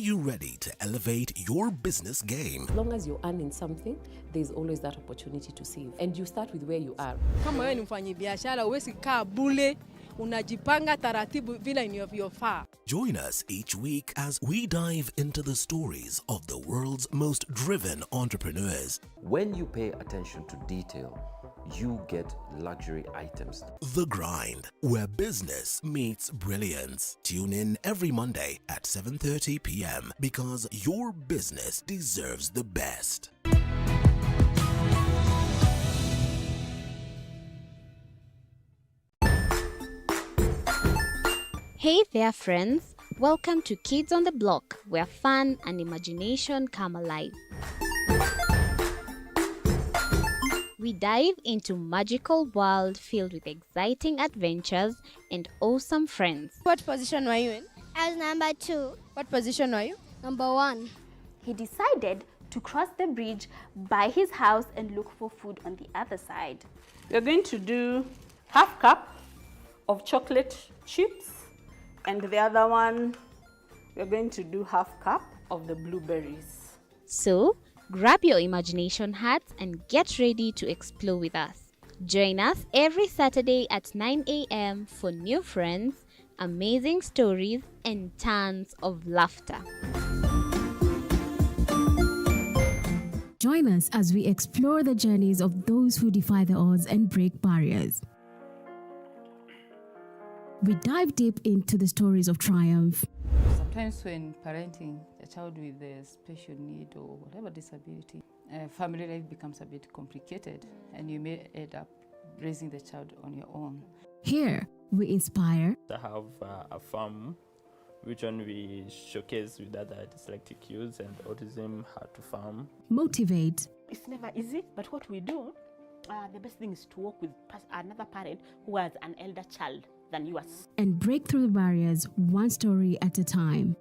you ready to elevate your business game? As long as you're earning something, there's always that opportunity to save. And you start with where you are. Kama wewe ni mfanyabiashara, huwezi kaa bure, unajipanga taratibu vile inavyofaa. Join us each week as we dive into the stories of the world's most driven entrepreneurs. When you pay attention to detail, you get luxury items. The Grind, where business meets brilliance. Tune in every Monday at 7:30 p.m. because your business deserves the best. Hey there, friends. Welcome to Kids on the Block, where fun and imagination come alive. We dive into magical world filled with exciting adventures and awesome friends. What position were you in? I was number 2. What position were you? Number 1. He decided to cross the bridge by his house and look for food on the other side. We're going to do half cup of chocolate chips, and the other one, we're going to do half cup of the blueberries. So, grab your imagination hats and get ready to explore with us. Join us every Saturday at 9 a.m. for new friends, amazing stories, and tons of laughter. Join us as we explore the journeys of those who defy the odds and break barriers. We dive deep into the stories of triumph. Sometimes when parenting a child with a special need or whatever disability, family life becomes a bit complicated and you may end up raising the child on your own. Here, we inspire. I have a farm which one we showcase with other dyslexic youths and autism how to farm. Motivate. It's never easy, but what we do, the best thing is to work with another parent who has an elder child than yours. And break through the barriers one story at a time.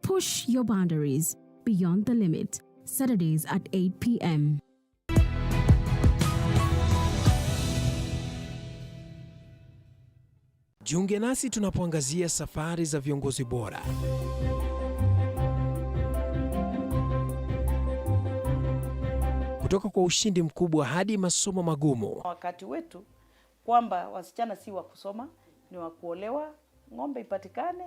Push your boundaries beyond the limit. Saturdays at 8 p.m. Jiunge nasi tunapoangazia safari za viongozi bora. Kutoka kwa ushindi mkubwa hadi masomo magumu. Wakati wetu kwamba wasichana si wa kusoma, ni wa kuolewa, ng'ombe ipatikane.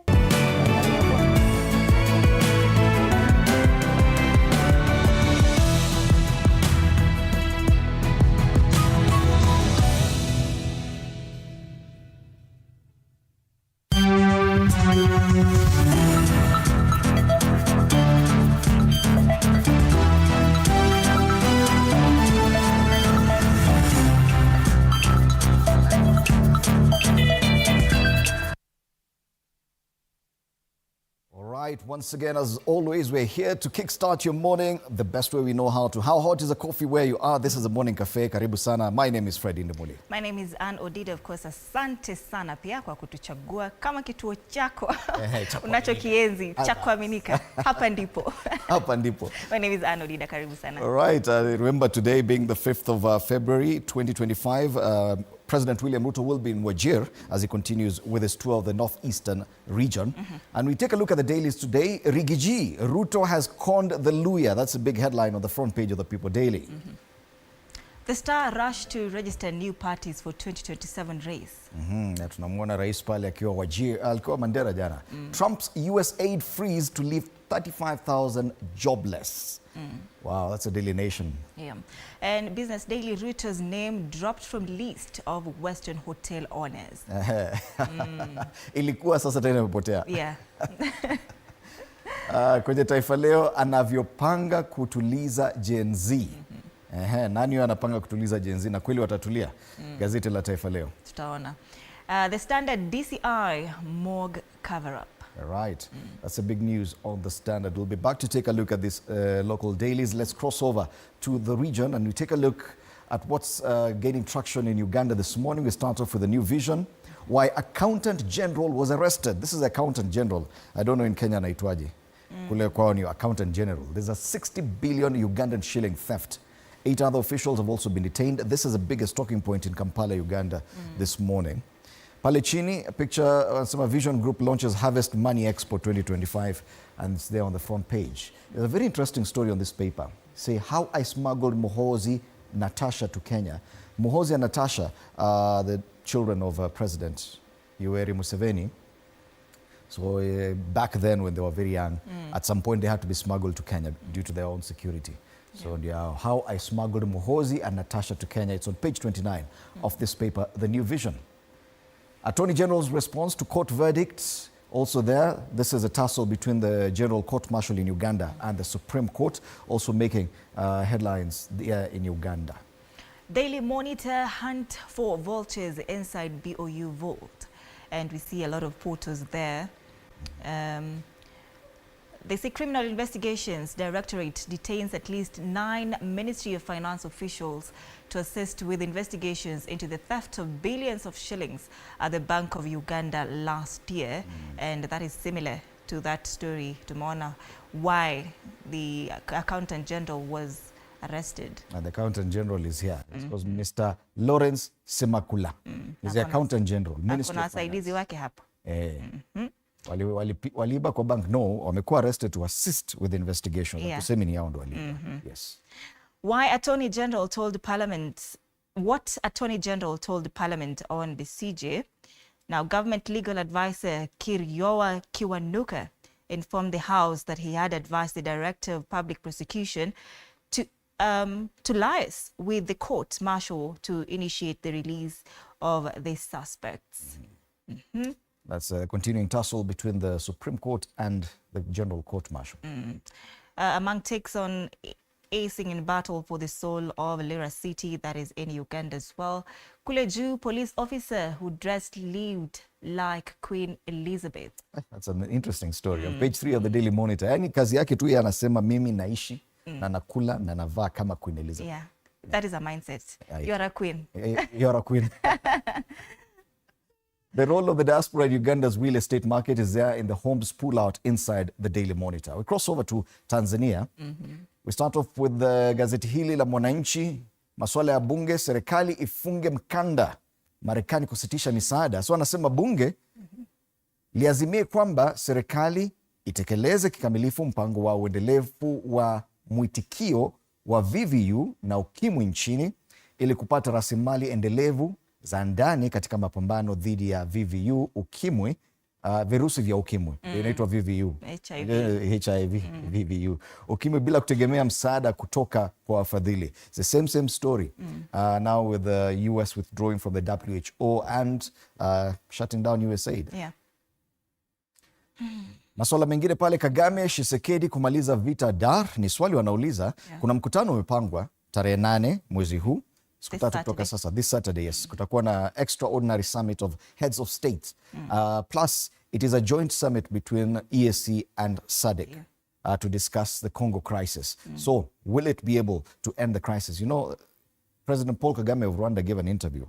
Once again, as always, we're here to kickstart your morning the best way we know how to. How hot is a coffee where you are? This is the Morning Cafe. Karibu sana. My name is Freddy Ndemuli. My name is Ann Odida. Of course, asante sana pia kwa kutuchagua kama kituo chako unachokienzi cha kuaminika. Hapa ndipo. Hapa ndipo. My name is Ann Odida. Karibu sana. All right. Remember today being the 5th of February 2025. President William Ruto will be in Wajir as he continues with his tour of the northeastern region. And we take a look at the dailies today. Rigiji, Ruto has conned the Luya. That's a big headline on the front page of the People Daily. The Star rushed to register new parties for 2027 race. Na tunamwona rais pale akiwa Wajir, alikuwa Mandera jana. Trump's US aid freeze to leave 35,000 jobless. Wow, that's a Daily Nation. Yeah. And Business Daily, Ruto's name dropped from list of Western hotel owners. Ilikuwa sasa tena imepotea. Yeah. Kwenye Taifa leo anavyopanga kutuliza Gen Z. Nani anapanga kutuliza Gen Z na kweli watatulia? Gazeti la Taifa leo. Tutaona. The Standard DCI morgue cover-up. Right. That's a big news on the Standard. We'll be back to take a look at these local dailies. Let's cross over to the region and we take a look at what's gaining traction in Uganda this morning. We start off with a new vision. Why Accountant General was arrested. This is Accountant General. I don't know in Kenya naitwaje. Kule kwao ni Accountant General. There's a 60 billion Ugandan shilling theft. 8 other officials have also been detained. This is the biggest talking point in Kampala, Uganda this morning. Pale chini, a picture, some Vision Group launches Harvest Money Expo 2025, and it's there on the front page. There's a very interesting story on this paper. Say, how I smuggled Muhoozi Natasha to Kenya. Muhoozi and Natasha are the children of President Yoweri Museveni. So back then when they were very young, at some point they had to be smuggled to Kenya due to their own security. So how I smuggled Muhoozi and Natasha to Kenya. It's on page 29 of this paper, The New Vision. Attorney General's response to court verdicts, also there. This is a tussle between the General Court Martial in Uganda and the Supreme Court, also making headlines in Uganda. Daily Monitor hunt for vultures inside BOU vault. And we see a lot of photos there. They say Criminal Investigations Directorate detains at least 9 Ministry of Finance officials to assist with investigations into the theft of billions of shillings at the Bank of Uganda last year. And that is similar to that story, to Mona, why the Accountant General was arrested. And the Accountant General is here. It was Mr. Lawrence Semakula. He's the Accountant General. Minister of Finance. Wake hapo. Waliiba kwa bank, no, wamekuwa arrested to assist with the investigation. Tuseme ni hao ndo waliiba. Yes. Why Attorney General told Parliament, what Attorney General told Parliament on the CJ. Now, Government Legal Advisor Kiryowa Kiwanuka informed the House that he had advised the Director of Public Prosecution to liaise with the court martial to initiate the release of the suspects. That's a continuing tussle between the Supreme Court and the General Court Martial. Among takes on acing in battle for the soul of Lira City, that is in Uganda as well. Kuleju police officer who dressed lived like Queen Elizabeth. That's an interesting story. On page 3 of the Daily Monitor. Yani kazi yake tu anasema mimi naishi na nakula na navaa kama Queen Elizabeth. Yeah, that is a mindset. You are a queen. You are a queen. The role of the diaspora in Uganda's real estate market is there in the homes pull out inside the Daily Monitor. We cross over to Tanzania. We start off with the gazeti hili la Mwananchi. Masuala ya bunge, serikali ifunge mkanda Marekani kusitisha misaada. So anasema bunge liazimie kwamba serikali itekeleze kikamilifu mpango wa uendelevu wa mwitikio wa VVU na ukimwi nchini ili kupata rasilimali endelevu za ndani katika mapambano dhidi ya VVU, ukimwi, virusi vya ukimwi. Inaitwa VVU. HIV. VVU. Ukimwi bila kutegemea msaada kutoka kwa wafadhili. It's the same story. Now with the US withdrawing from the WHO and shutting down USAID. Yeah. Masuala mengine pale, Kagame, Tshisekedi kumaliza vita Dar, ni swali wanauliza. Kuna mkutano umepangwa tarehe 8 mwezi huu. Siku 3 kutoka sasa, this Saturday, yes. Kutakuwa na extraordinary summit of heads of state. Plus, it is a joint summit between EAC and SADC to discuss the Congo crisis. So, will it be able to end the crisis? You know, President Paul Kagame of Rwanda gave an interview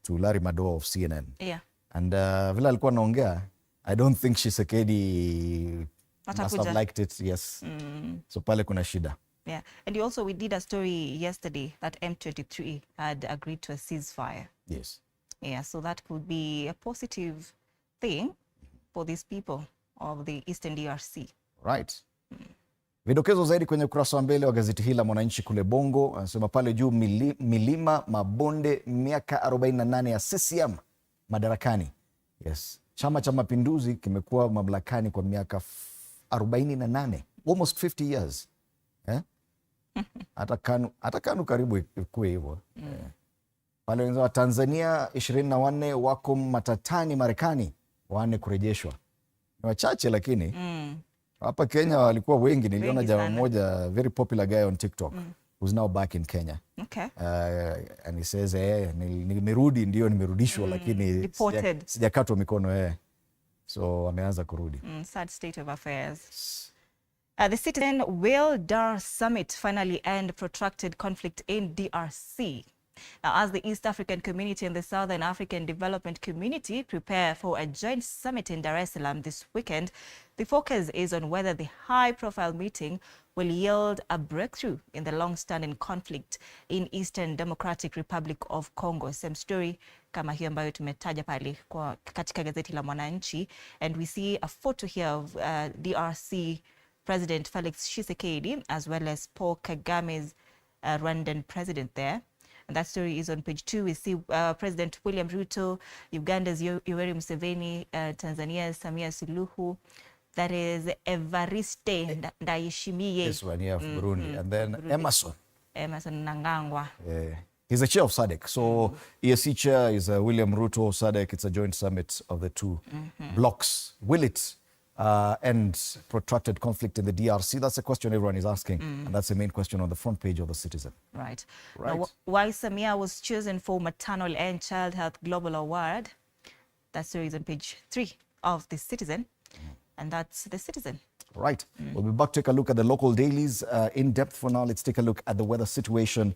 to Larry Madowo of CNN. Yeah. And vile alikuwa naongea, I don't think Tshisekedi must have liked it, yes. So pale kuna shida. Yeah, and we did a story yesterday that M23 had agreed to a ceasefire. Yes. Yeah, so that could be a positive thing for these people of the Eastern DRC. Right. Vidokezo zaidi kwenye ukurasa wa mbele wa gazeti hili la Mwananchi kule Bongo. Anasema pale juu milima mabonde miaka 48 ya CCM madarakani. Yes. Chama cha Mapinduzi kimekuwa mamlakani kwa miaka 48. Almost 50 years. Hata KANU karibu ikuwe hivyo. Pale wenzao wa Tanzania 24 wako matatani Marekani, 4 kurejeshwa. Ni wachache lakini hapa Kenya walikuwa wengi. Niliona jamaa mmoja, very popular guy on TikTok, who's now back in Kenya. Okay. And he says nimerudi, ndio nimerudishwa lakini sijakatwa mikono so ameanza kurudi. Sad state of affairs. The Citizen, will Dar Summit finally end protracted conflict in DRC? Now, as the East African Community and the Southern African Development Community prepare for a joint summit in Dar es Salaam this weekend, the focus is on whether the high-profile meeting will yield a breakthrough in the long-standing conflict in Eastern Democratic Republic of Congo. Same story kama hiyo ambayo tumetaja pale kwa katika gazeti la Mwananchi, and we see a photo here of DRC President Felix Tshisekedi as well as Paul Kagame's Rwandan president there. And that story is on page 2. We see President William Ruto, Uganda's Yoweri Museveni, Tanzania's Samia Suluhu, that is Evariste Ndayishimiye. This one here from Burundi. And then Emerson Mnangagwa. He's the chair of SADC. So EAC chair is William Ruto. SADC, it's a joint summit of the two blocks. Will it end protracted conflict in the DRC? That's the question everyone is asking. And that's the main question on the front page of the Citizen. Right. Now, why Samia was chosen for Maternal and Child Health Global Award. That story is on page 3 of the Citizen. And that's the Citizen. Right. We'll be back to take a look at the local dailies in depth. For now, let's take a look at the weather situation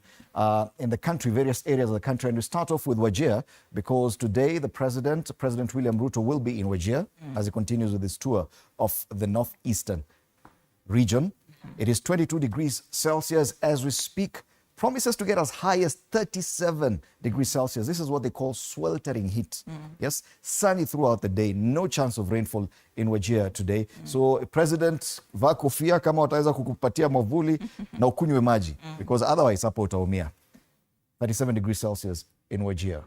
in the country, various areas of the country. And we start off with Wajir, because today the President William Ruto, will be in Wajir as he continues with his tour of the northeastern region. It is 22 degrees Celsius as we speak. Promises to get as high as 37 degrees Celsius. This is what they call sweltering heat. Yes, sunny throughout the day. No chance of rainfall in Wajir today. So President, vaa kofia kama wataweza kukupatia mwavuli na ukunywe maji, because otherwise hapo utaumia. 37 degrees Celsius in Wajir.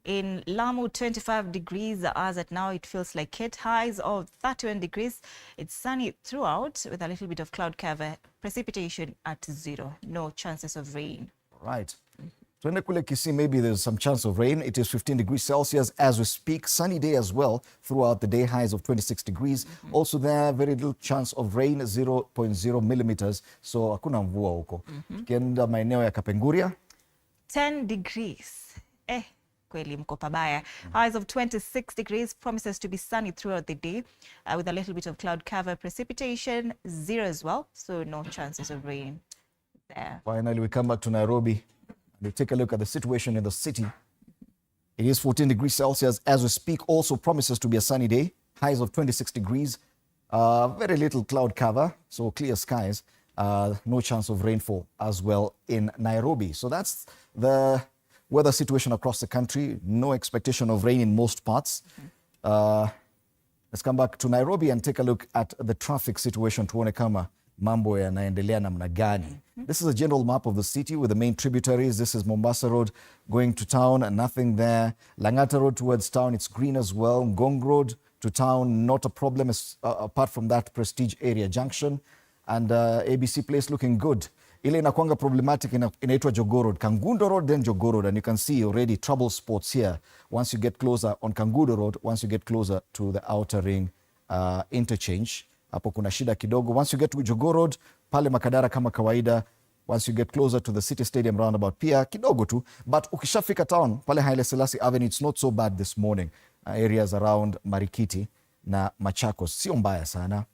In Lamu, 25 degrees as at now. It feels like it. Highs of 31 degrees. It's sunny throughout with a little bit of cloud cover. Precipitation at 0. No chances of rain. Right. Tuende kule Kisii, maybe there's some chance of rain. It is 15 degrees Celsius as we speak. Sunny day as well throughout the day. Highs of 26 degrees. Also there, very little chance of rain, 0.0 millimeters. So hakuna mvua huko. Tukienda maeneo ya Kapenguria, 10 degrees. Kweli mko pabaya. Highs of 26 degrees. Promises to be sunny throughout the day with a little bit of cloud cover. Precipitation 0 as well, so no chances of rain there. Finally, we come back to Nairobi. We take a look at the situation in the city. It is 14 degrees Celsius as we speak. Also promises to be a sunny day. Highs of 26 degrees. Very little cloud cover, so clear skies. No chance of rainfall as well in Nairobi. So that's the weather situation across the country. No expectation of rain in most parts. Let's come back to Nairobi and take a look at the traffic situation. Tuone kama mambo yanaendelea namna gani. This is a general map of the city with the main tributaries. This is Mombasa Road going to town, and nothing there. Langata Road towards town, it's green as well. Ngong Road to town, not a problem apart from that Prestige area junction. And ABC Place looking good. Ile inakuanga problematic inaitwa Jogoo Road. Kangundo Road, then Jogoo Road. And you can see already trouble spots here. Once you get closer on Kangundo Road, once you get closer to the outer ring interchange, hapo kuna shida kidogo. Once you get to Jogoo Road, pale Makadara kama kawaida. Once you get closer to the City Stadium roundabout, pia kidogo tu. But ukishafika town, pale Haile Selassie Avenue, it's not so bad this morning. Areas around Marikiti na Machakos, sio mbaya sana.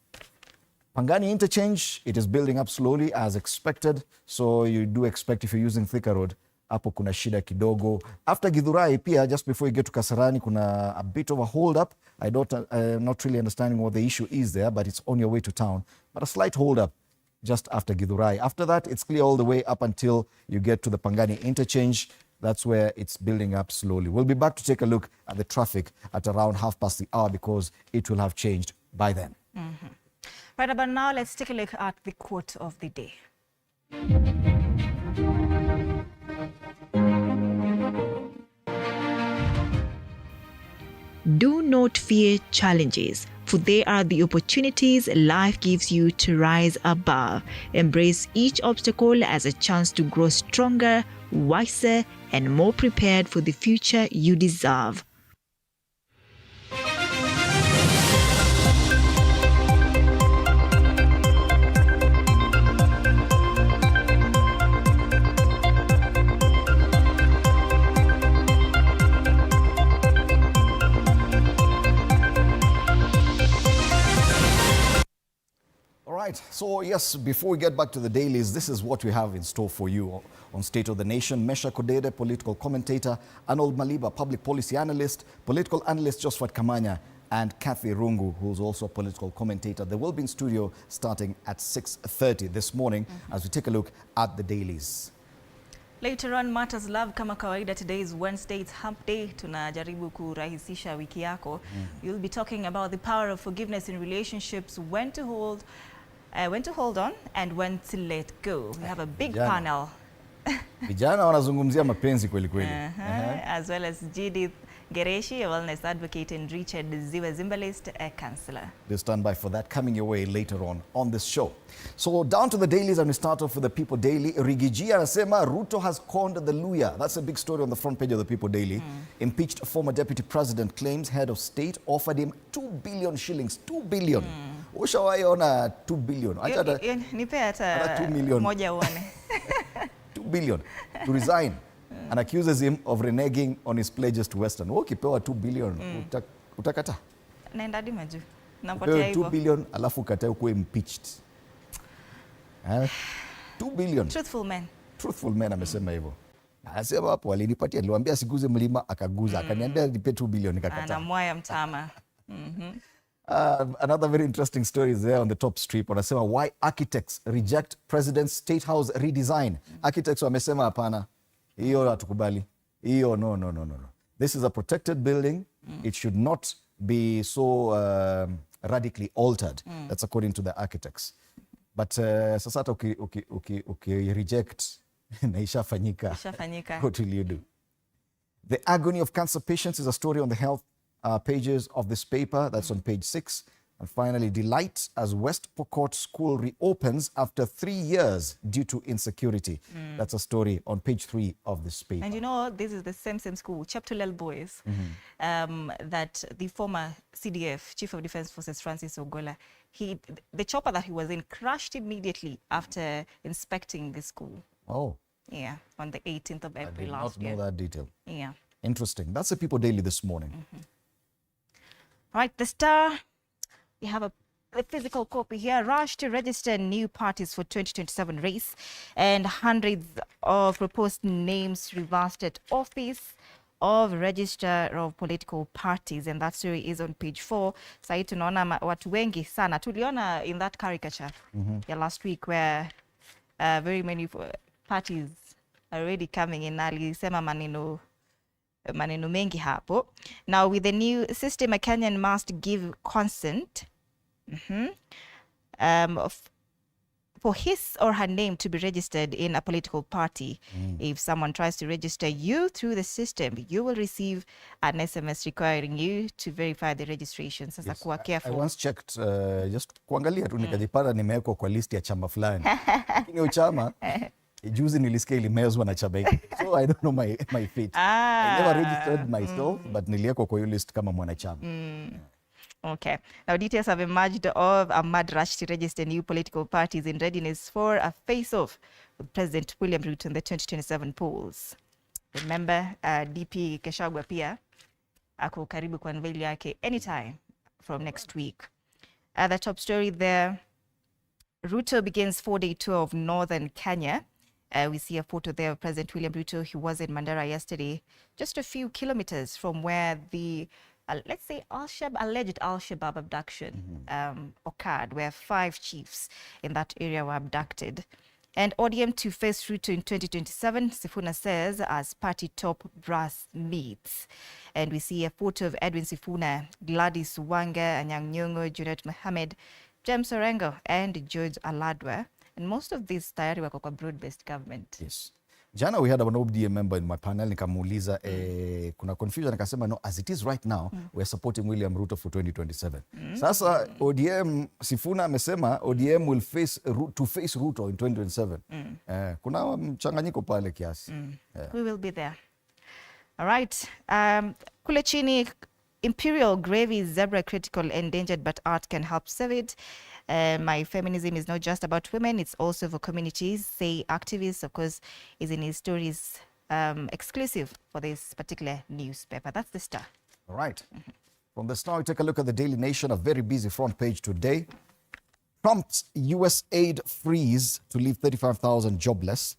Pangani interchange, it is building up slowly as expected. So you do expect if you're using Thika Road, hapo kuna shida kidogo. After Githurai pia, just before you get to Kasarani, kuna a bit of a hold up. I'm not really understanding what the issue is there, but it's on your way to town. But a slight hold up just after Githurai. After that, it's clear all the way up until you get to the Pangani interchange. That's where it's building up slowly. We'll be back to take a look at the traffic at around 1:30 because it will have changed by then. Right about now, let's take a look at the quote of the day. Do not fear challenges, for they are the opportunities life gives you to rise above. Embrace each obstacle as a chance to grow stronger, wiser, and more prepared for the future you deserve. Right, so yes, before we get back to the dailies, this is what we have in store for you on State of the Nation. Mesha Kodede, political commentator, Arnold Maliba, public policy analyst, political analyst Josphat Kamanya, and Kathy Rungu, who's also a political commentator. They will be in studio starting at 6:30 this morning as we take a look at the dailies. Later on, Matters Love kama kawaida. Today is Wednesday, it's hump day. Tunajaribu kurahisisha wiki yako. You'll be talking about the power of forgiveness in relationships, when to hold on and when to let go. We have a big panel. Vijana wanazungumzia mapenzi kweli kweli. As well as Judith Gereshi, a wellness advocate, and Richard Ziwa Zimbalist, a counselor. They stand by for that, coming your way later on this show. So down to the dailies, and we start off with the People Daily. Rigiji anasema Ruto has conned the Luya. That's a big story on the front page of the People Daily. Impeached former deputy president claims head of state offered him 2 billion shillings. 2 billion. Ushawahi ona 2 billion? Nipe hata 2 million. Moja uone. 2 billion to resign. And accuses him of reneging on his pledges to Western. Ukipewa 2 billion, utakata? Naenda hadi majuu. Napotea hivyo. 2 billion alafu ukatae kuwa impeached. 2 billion. Truthful man. Truthful man amesema hivyo. Anasema hapo walinipatia, niliwaambia siguze mlima akaguza, akaniambia nipe 2 billion nikakata. Anamwaya mtama. Another very interesting story is there on the top strip. Wanasema why architects reject president's state house redesign. Architects wamesema hapana. Hiyo hatukubali. Hiyo no. This is a protected building. It should not be so radically altered. That's according to the architects. But sasa hata uki reject na ishafanyika. What will you do? The agony of cancer patients is a story on the health pages of this paper. That's on page 6. And finally, delight as West Pokot school reopens after 3 years due to insecurity. That's a story on page 3 of this paper. And you know, this is the same school, Cheptulel Boys, that the former CDF, Chief of Defense Forces, Francis Ogola, the chopper that he was in crashed immediately after inspecting the school. Oh. Yeah, on the 18th of April last year. I did not know that detail. Yeah. Interesting. That's the People Daily this morning. All right, the Star. We have a physical copy here. Rush to register new parties for 2027 race, and hundreds of proposed names reversed at office of Register of Political Parties, and that story is on page 4. Sahi tunaona watu wengi sana. Tuliona in that caricature last week where very many parties are already coming in. Alisema maneno mengi hapo. Now, with the new system, a Kenyan must give consent for his or her name to be registered in a political party. If someone tries to register you through the system, you will receive an SMS requiring you to verify the registration. Sasa kuwa careful. I once checked, just kuangalia tu nikajipata nimewekwa kwa list ya chama fulani. Lakini chama juzi nilisikia ilimezwa na chama hiki. So I don't know my fate. I never registered myself, but niliwekwa kwa hiyo list kama mwanachama. Okay. Now, details have emerged of a mad rush to register new political parties in readiness for a face-off with President William Ruto in the 2027 polls. Remember, DP Gachagua'S pia ako karibu kwa unveil yake anytime from next week. The top story there, Ruto begins 4-day tour of northern Kenya. We see a photo there of President William Ruto. He was in Mandera yesterday, just a few kilometers from where the let's say alleged Al-Shabaab abduction occurred, where 5 chiefs in that area were abducted. And ODM to face Ruto in 2027, Sifuna says, as party top brass meets. And we see a photo of Edwin Sifuna, Gladys Wanga, Anyang' Nyong'o, Junet Mohammed, James Orengo, and George Aladwa. And most of these tayari wako kwa broad-based government. Yes. Jana we had an ODM member in my panel, nikamuuliza kuna confusion, akasema no, as it is right now, we are supporting William Ruto for 2027. Sasa ODM, Sifuna amesema ODM will face Ruto in 2027. Kuna mchanganyiko pale kiasi. We will be there. All right. Kule chini, Imperial Grevy zebra critical endangered, but art can help save it. My feminism is not just about women, it's also for communities, say activists. Of course, is in his stories exclusive for this particular newspaper. That's the Star. All right. From the Star, we take a look at the Daily Nation, a very busy front page today. Prompts U.S. aid freeze to leave 35,000 jobless.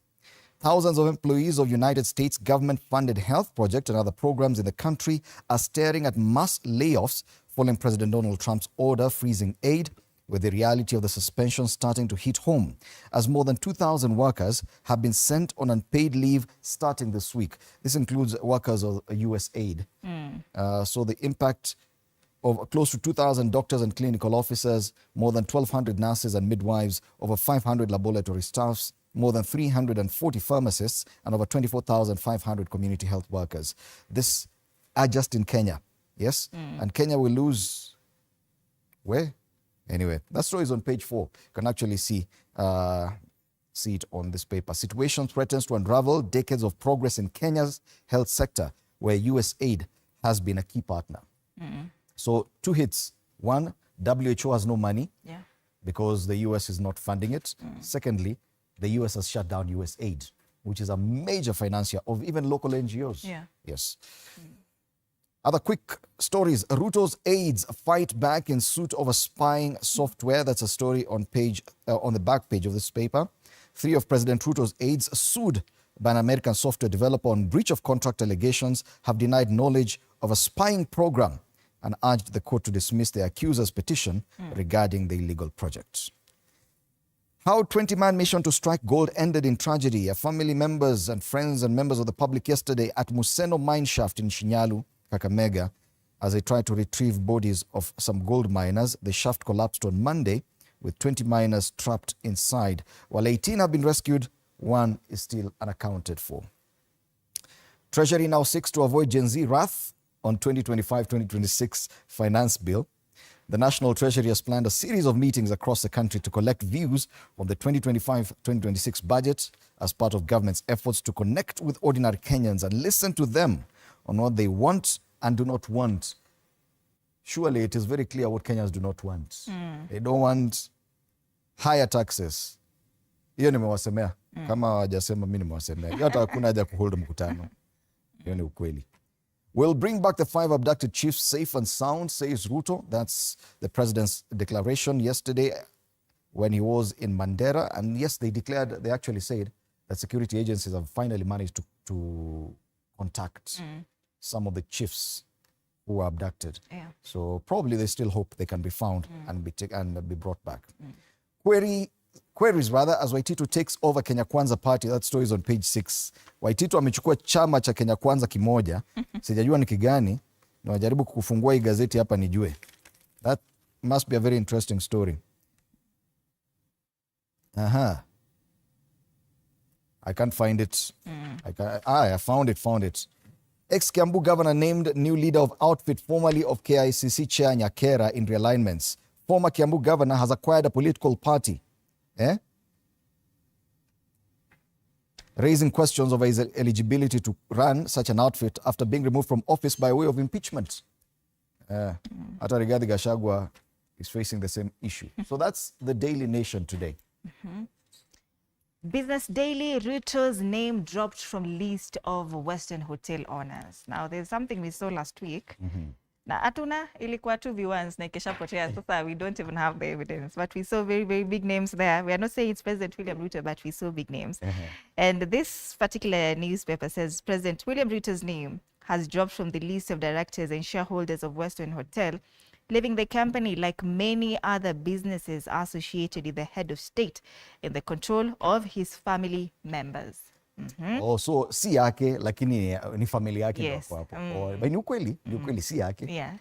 Thousands of employees of United States government-funded health projects and other programs in the country are staring at mass layoffs following President Donald Trump's order freezing aid, with the reality of the suspension starting to hit home, as more than 2,000 workers have been sent on unpaid leave starting this week. This includes workers of U.S. aid. So the impact of close to 2,000 doctors and clinical officers, more than 1,200 nurses and midwives, over 500 laboratory staffs, more than 340 pharmacists, and over 24,500 community health workers. This are just in Kenya, yes? And Kenya will lose, where? Anyway, that story is on page 4. You can actually see it on this paper. Situation threatens to unravel decades of progress in Kenya's health sector, where U.S. aid has been a key partner. So 2 hits. 1, WHO has no money because the U.S. is not funding it. Secondly, the U.S. has shut down U.S. aid, which is a major financier of even local NGOs. Yes. Other quick stories. Ruto's aides fight back in suit over spying software. That's a story on the back page of this paper. 3 of President Ruto's aides sued by an American software developer on breach of contract allegations, have denied knowledge of a spying program and urged the court to dismiss the accuser's petition regarding the illegal project. How 20-man mission to strike gold ended in tragedy. Family members and friends and members of the public yesterday at Museno mine shaft in Shinyalu, Kakamega, as they tried to retrieve bodies of some gold miners. The shaft collapsed on Monday with 20 miners trapped inside. While 18 have been rescued, 1 is still unaccounted for. Treasury now seeks to avoid Gen Z wrath on 2025-2026 finance bill. The National Treasury has planned a series of meetings across the country to collect views on the 2025-2026 budget as part of government's efforts to connect with ordinary Kenyans and listen to them on what they want and do not want. Surely it is very clear what Kenyans do not want. They don't want higher taxes. Hiyo nimewasemea. Kama hawajasema mimi nimewasemea. Hata hakuna haja kuhold mkutano. Hiyo ni ukweli. We'll bring back the 5 abducted chiefs safe and sound, says Ruto. That's the president's declaration yesterday when he was in Mandera. And yes, they actually said that security agencies have finally managed to contact some of the chiefs who were abducted. So probably they still hope they can be found and be brought back. Queries as Waititu takes over Kenya Kwanza party. That story is on page 6. Waititu amechukua chama cha Kenya Kwanza kimoja. Sijajua ni kigani. Na wajaribu kufungua hii gazeti hapa nijue. That must be a very interesting story. I can't find it. I found it. Ex-Kiambu governor named new leader of outfit formerly of KICC chair Nyakera in realignments. Former Kiambu governor has acquired a political party. Raising questions over his eligibility to run such an outfit after being removed from office by way of impeachment. Hata Rigathi Gachagua is facing the same issue. So that's the Daily Nation today. Business Daily, Ruto's name dropped from list of Western hotel owners. Now, there's something we saw last week. Na atuna ilikuwa tu viewers na ikeshapotea. Sasa we don't even have the evidence. But we saw very, very big names there. We are not saying it's President William Ruto, but we saw big names. And this particular newspaper says President William Ruto's name has dropped from the list of directors and shareholders of Western Hotel, leaving the company, like many other businesses associated with the head of state, in the control of his family members. Oh, so si yake lakini ni familia yake. Yes. Ni ukweli si yake. Yeah.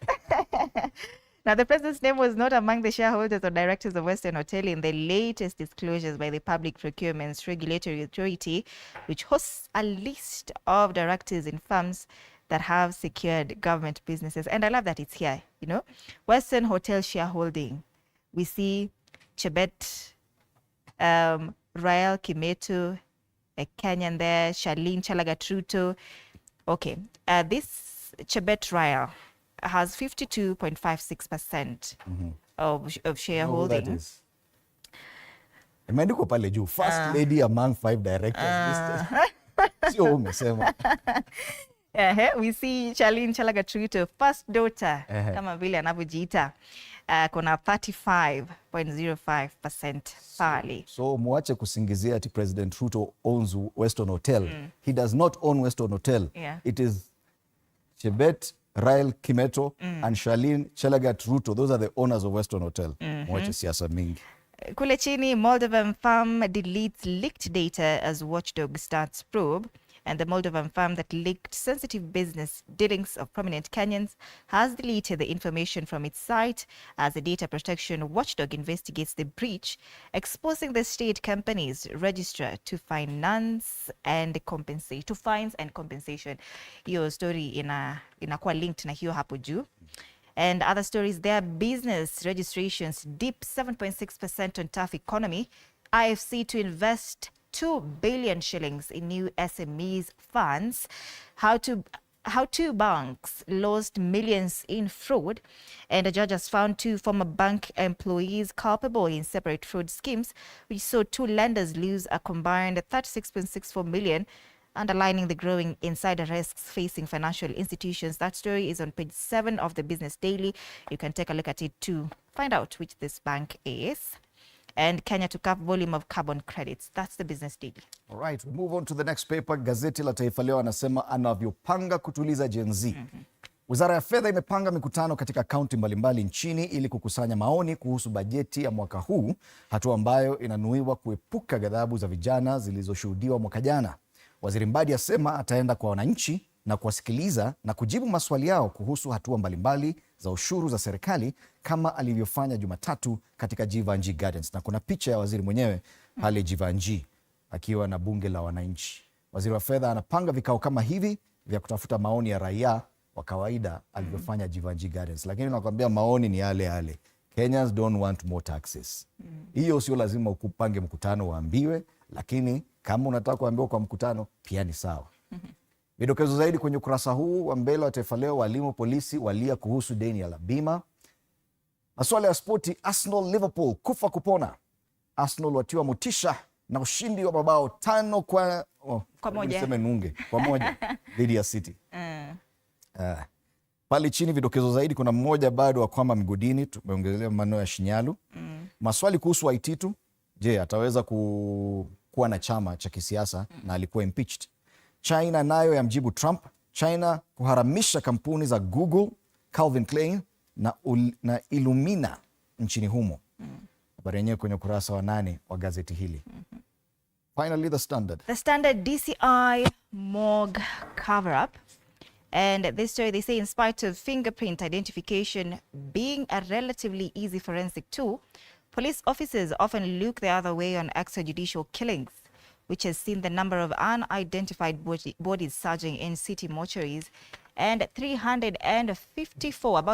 Now, the president's name was not among the shareholders or directors of Western Hotel in the latest disclosures by the Public Procurement Regulatory Authority, which hosts a list of directors in firms that have secured government businesses. And I love that it's here, you know. Western Hotel shareholding. We see Chebet, Rael Kimeto, a Kenyan there, Charlene Chalagat-Ruto. Okay, this Chebet Rael has 52.56% of shareholding. That is. Imeandikwa pale juu, first lady among 5 directors listed. Sio umesema. We see Charlene Chalagat-Ruto, first daughter, kama vile anavyojiita, kuna 35.05% pale. So muache kusingizia ati President Ruto owns Western Hotel. He does not own Western Hotel. It is Chebet Rael Kimeto, and Charlene Chelagat Ruto. Those are the owners of Western Hotel. Mwache siasa mingi. Kule chini, Moldovan farm deletes leaked data as Watchdog starts probe. And the Moldovan farm that leaked sensitive business dealings of prominent Kenyans has deleted the information from its site as the data protection watchdog investigates the breach, exposing the state company's registrar to fines and compensation. Hiyo story inakuwa linked na hiyo hapo juu. And other stories, their business registrations dip 7.6% on tough economy. IFC to invest 2 billion shillings in new SMEs funds. How two banks lost millions in fraud, and a judge has found 2 former bank employees culpable in separate fraud schemes, which saw 2 lenders lose a combined 36.64 million, underlining the growing insider risks facing financial institutions. That story is on page 7 of the Business Daily. You can take a look at it to find out which this bank is. And Kenya to cap volume of carbon credits. That's the Business Daily. All right, we move on to the next paper. Gazeti la Taifa Leo anasema anavyopanga kutuliza Gen Z. Wizara ya Fedha imepanga mikutano katika kaunti mbalimbali nchini ili kukusanya maoni kuhusu bajeti ya mwaka huu, hatua ambayo inanuiwa kuepuka ghadhabu za vijana zilizoshuhudiwa mwaka jana. Waziri MBADI asema ataenda kwa wananchi na kuwasikiliza na kujibu maswali yao kuhusu hatua mbalimbali za ushuru za serikali kama alivyofanya Jumatatu katika Jivanjee Gardens. Na kuna picha ya waziri mwenyewe pale Jivanjee akiwa na bunge la wananchi. Waziri wa Fedha anapanga vikao kama hivi vya kutafuta maoni ya raia wa kawaida alivyofanya Jivanjee Gardens. Lakini nakwambia maoni ni yale yale. Kenyans don't want more taxes. Hiyo sio lazima ukupange mkutano waambiwe, lakini kama unataka kuambiwa kwa mkutano pia ni sawa. Vidokezo zaidi kwenye ukurasa huu wa mbele wa Taifa Leo. Walimu polisi walia kuhusu deni la bima. Masuala ya spoti, Arsenal Liverpool kufa kupona. Arsenal watiwa motisha na ushindi wa mabao 5 kwa moja dhidi ya City. Pale chini vidokezo zaidi kuna mmoja bado wa kwamba mgodini, tumeongelea maneno ya Shinyalu. Maswali kuhusu Waititu, je, ataweza kuwa na chama cha kisiasa na alikuwa impeached. China nayo yamjibu Trump. China kuharamisha kampuni za Google, Calvin Klein na Illumina nchini humo. Habari yenyewe kwenye ukurasa wa 8 wa gazeti hili. Finally, The Standard. The Standard, DCI morgue cover-up. And this story, they say, in spite of fingerprint identification being a relatively easy forensic tool, police officers often look the other way on extrajudicial killings, which has seen the number of unidentified bodies surging in city mortuaries, and about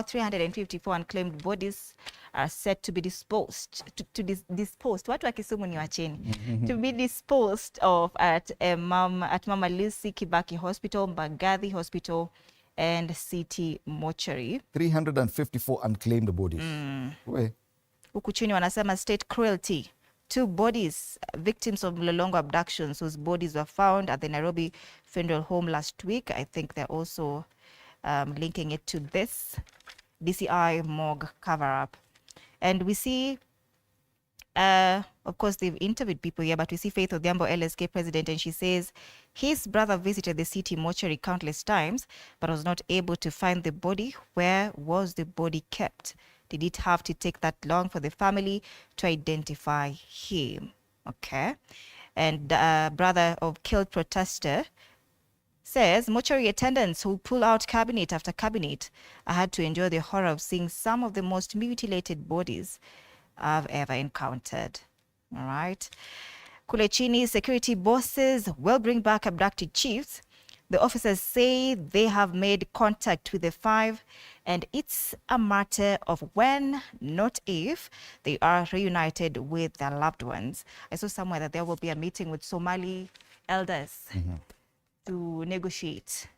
354 unclaimed bodies are set to be disposed. Watu wa Kisumu ni wacheni. To be disposed of at Mama Lucy Kibaki Hospital, Mbagathi Hospital, and City Mortuary. 354 unclaimed bodies. Huku chini wanasema state cruelty. 2 bodies, victims of Mlolongo abductions, whose bodies were found at the Nairobi Funeral Home last week. I think they're also linking it to this DCI morgue cover-up. And we see, of course, they've interviewed people here, but we see Faith Odhiambo, LSK president, and she says his brother visited the city mortuary countless times, but was not able to find the body. Where was the body kept? Did it have to take that long for the family to identify him? Okay. And brother of killed protester says mortuary attendants who pull out cabinet after cabinet had to endure the horror of seeing some of the most mutilated bodies I've ever encountered. All right. Kule chini, security bosses will bring back abducted chiefs. The officers say they have made contact with the 5, and it's a matter of when, not if, they are reunited with their loved ones. I saw somewhere that there will be a meeting with Somali elders to negotiate.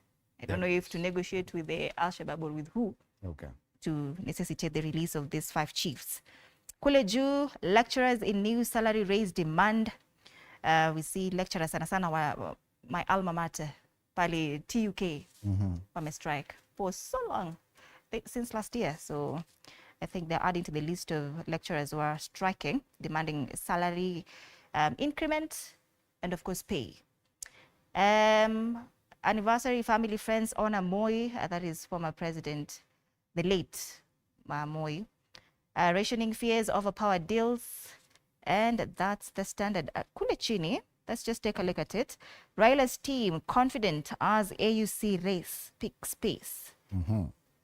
I don't know if to negotiate with the Al-Shabaab or with who. Okay. To necessitate the release of these 5 chiefs. Kule juu, lecturers in new salary raise demand. We see lecturers sana my alma mater, pale TUK, wame strike for so long, since last year. So I think they're adding to the list of lecturers who are striking, demanding salary increment and, of course, pay. Anniversary family friends honor Moi, that is former president, the late Moi. Rationing fears over power deals, and that's the standard. Kule chini, let's just take a look at it. Raila's team confident as AUC race picks pace.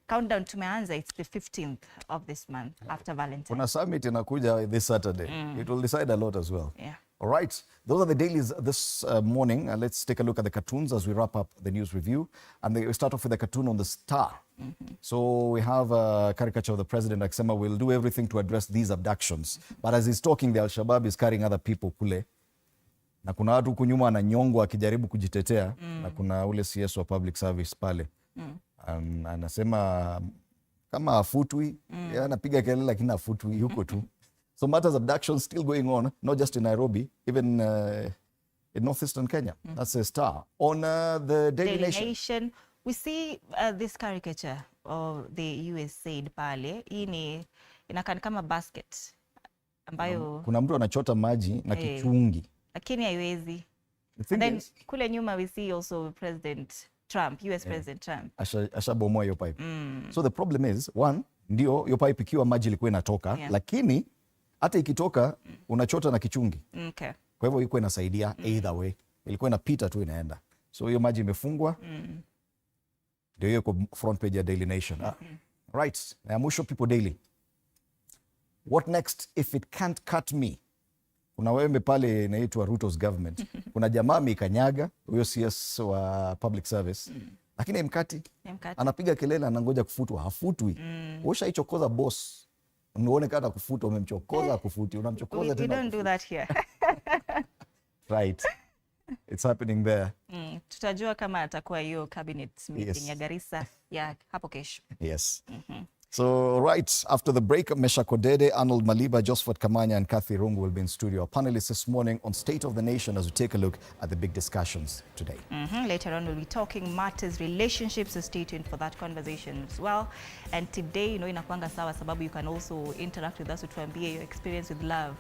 Countdown tumeanza, it's the 15th of this month after Valentine's. Kuna summit inakuja this Saturday. It will decide a lot as well. Yeah. All right, those are the dailies this morning. Let's take a look at the cartoons as we wrap up the news review. And we start off with a cartoon on the Star. So we have a caricature of the president akisema we'll do everything to address these abductions. But as he's talking, the Al-Shabaab is carrying other people kule. Na kuna watu huku nyuma ananyongwa akijaribu kujitetea. Na kuna ule CS wa public service pale. Anasema kama afutwi, anapiga kelele lakini afutwi yuko tu. So matters of abduction still going on, not just in Nairobi, even in northeastern Kenya. That's a Star. On the Daily Nation. We see this caricature of the USAID pale. Hii inakaa kama basket ambayo kuna mtu anachota maji na kichungi. Lakini haiwezi. And then kule nyuma we see also President Trump, US President Trump. Ashabomoa hiyo pipe. So the problem is, one, ndio hiyo pipe ikiwa maji ilikuwa inatoka, lakini hata ikitoka unachota na kichungi. Okay. Kwa hivyo ilikuwa inasaidia either way. Ilikuwa inapita tu inaenda. So hiyo maji imefungwa. Ndio hiyo kwa front page ya Daily Nation. Right. Na mwisho People Daily. What next if it can't cut me? Kuna wembe pale inaitwa Ruto's government. Kuna jamaa mikanyaga, huyo CS wa public service. Lakini mkati anapiga kelele anangoja kufutwa, hafutwi. Ushaichokoza boss. Unaone kata kufutwa, umemchokoza kufuti, unamchokoza tena. We don't do that here. Right. It's happening there. Tutajua kama atakuwa hiyo cabinet meeting ya Garissa ya hapo kesho. Yes. So, right after the break, Mesha Kodede, Arnold Maliba, Josephat Kamanya, and Kathy Rungu will be in studio. Our panelists this morning on State of the Nation as we take a look at the big discussions today. Later on, we'll be talking matters, relationships, so stay tuned for that conversation as well. And today, inakuanga sawa sababu you can also interact with us to tuambie your experience with love.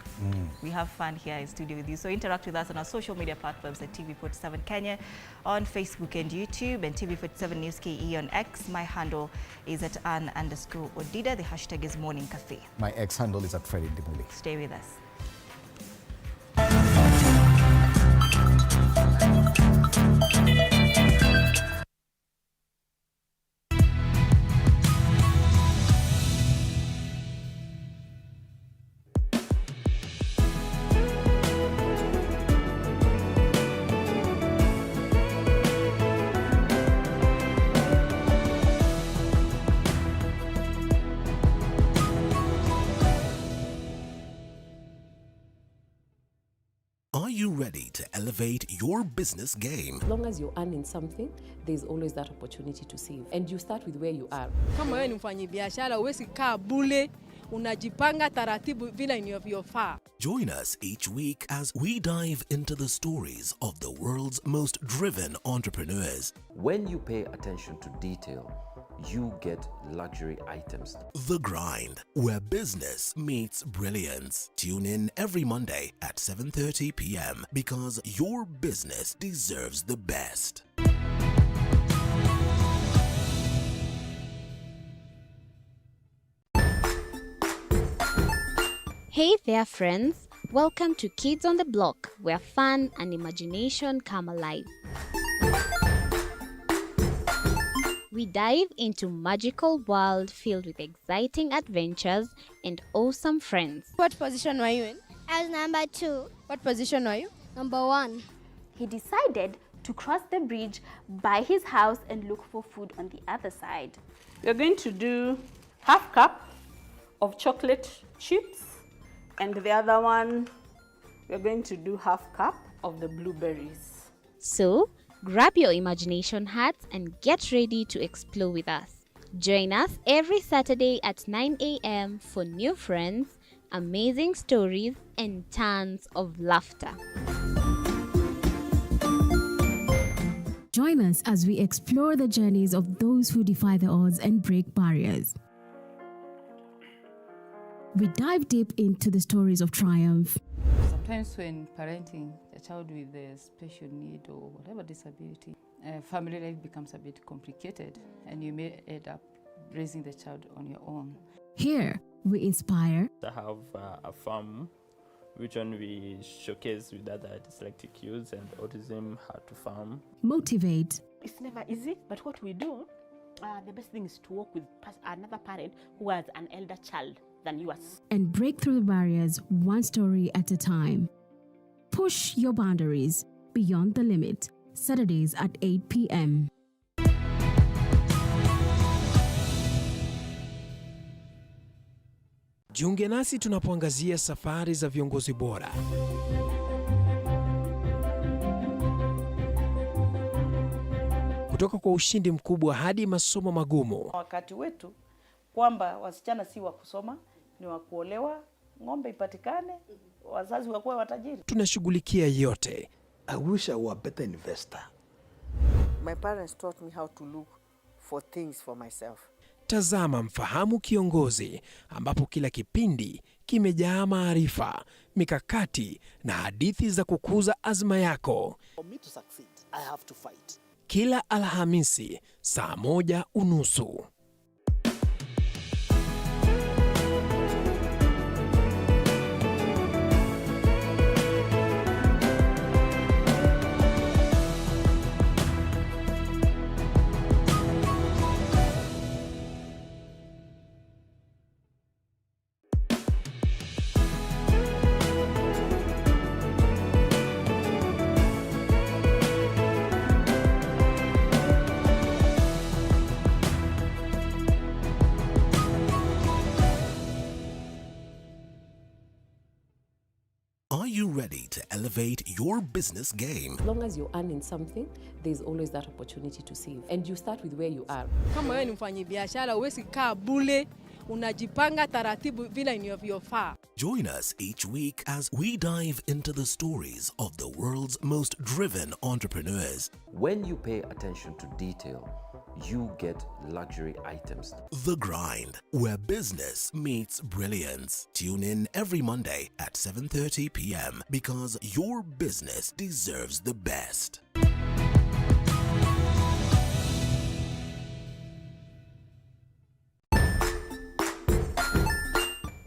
We have fun here in studio with you. So interact with us on our social media platforms at TV47 Kenya, on Facebook and YouTube, and TV47 News KE on X. My handle is at Ann_Odida. The hashtag is Morning Cafe. My X handle is at Freddy Dimuli. Stay with us. Are you ready to elevate your business game? As long as you're earning something, there's always that opportunity to save. And you start with where you are. Kama wewe ni mfanyabiashara, huwezi kaa bure, unajipanga taratibu vile inavyofaa. Join us each week as we dive into the stories of the world's most driven entrepreneurs. When you pay attention to detail, you get luxury items. The Grind, where business meets brilliance. Tune in every Monday at 7:30 p.m. because your business deserves the best. Hey there, friends. Welcome to Kids on the Block, where fun and imagination come alive. We dive into magical world filled with exciting adventures and awesome friends. What position were you in? I was number 2. What position were you? Number 1. He decided to cross the bridge by his house and look for food on the other side. We're going to do half cup of chocolate chips, and the other one, we're going to do half cup of the blueberries. So, grab your imagination hats and get ready to explore with us. Join us every Saturday at 9 a.m. for new friends, amazing stories, and tons of laughter. Join us as we explore the journeys of those who defy the odds and break barriers. We dive deep into the stories of triumph. Sometimes when parenting a child with a special need or whatever disability, family life becomes a bit complicated and you may end up raising the child on your own. Here, we inspire, I have a farm which one we showcase with other dyslexic youths and autism how to farm. motivate, It's never easy, but what we do, the best thing is to work with another parent who has an elder child than yours. and break through the barriers one story at a time. Push your boundaries beyond the limit. Saturdays at 8 p.m. Jiunge nasi tunapoangazia safari za viongozi bora. Kutoka kwa ushindi mkubwa hadi masomo magumu. Wakati wetu kwamba wasichana si wa kusoma, ni wa kuolewa, ng'ombe ipatikane, wazazi wakuwe watajiri. Tunashughulikia yote. I wish I were a better investor. My parents taught me how to look for things for myself. Tazama Mfahamu Kiongozi, ambapo kila kipindi kimejaa maarifa, mikakati na hadithi za kukuza azma yako. For me to succeed, I have to fight. Kila Alhamisi saa 1:30. Are you ready to elevate your business game? As long as you're earning something, there's always that opportunity to save. And you start with where you are. Kama wewe ni mfanyabiashara, huwezi kaa bure, unajipanga taratibu vile inavyofaa. Join us each week as we dive into the stories of the world's most driven entrepreneurs. When you pay attention to detail, you get luxury items. The Grind, where business meets brilliance. Tune in every Monday at 7:30 p.m. because your business deserves the best.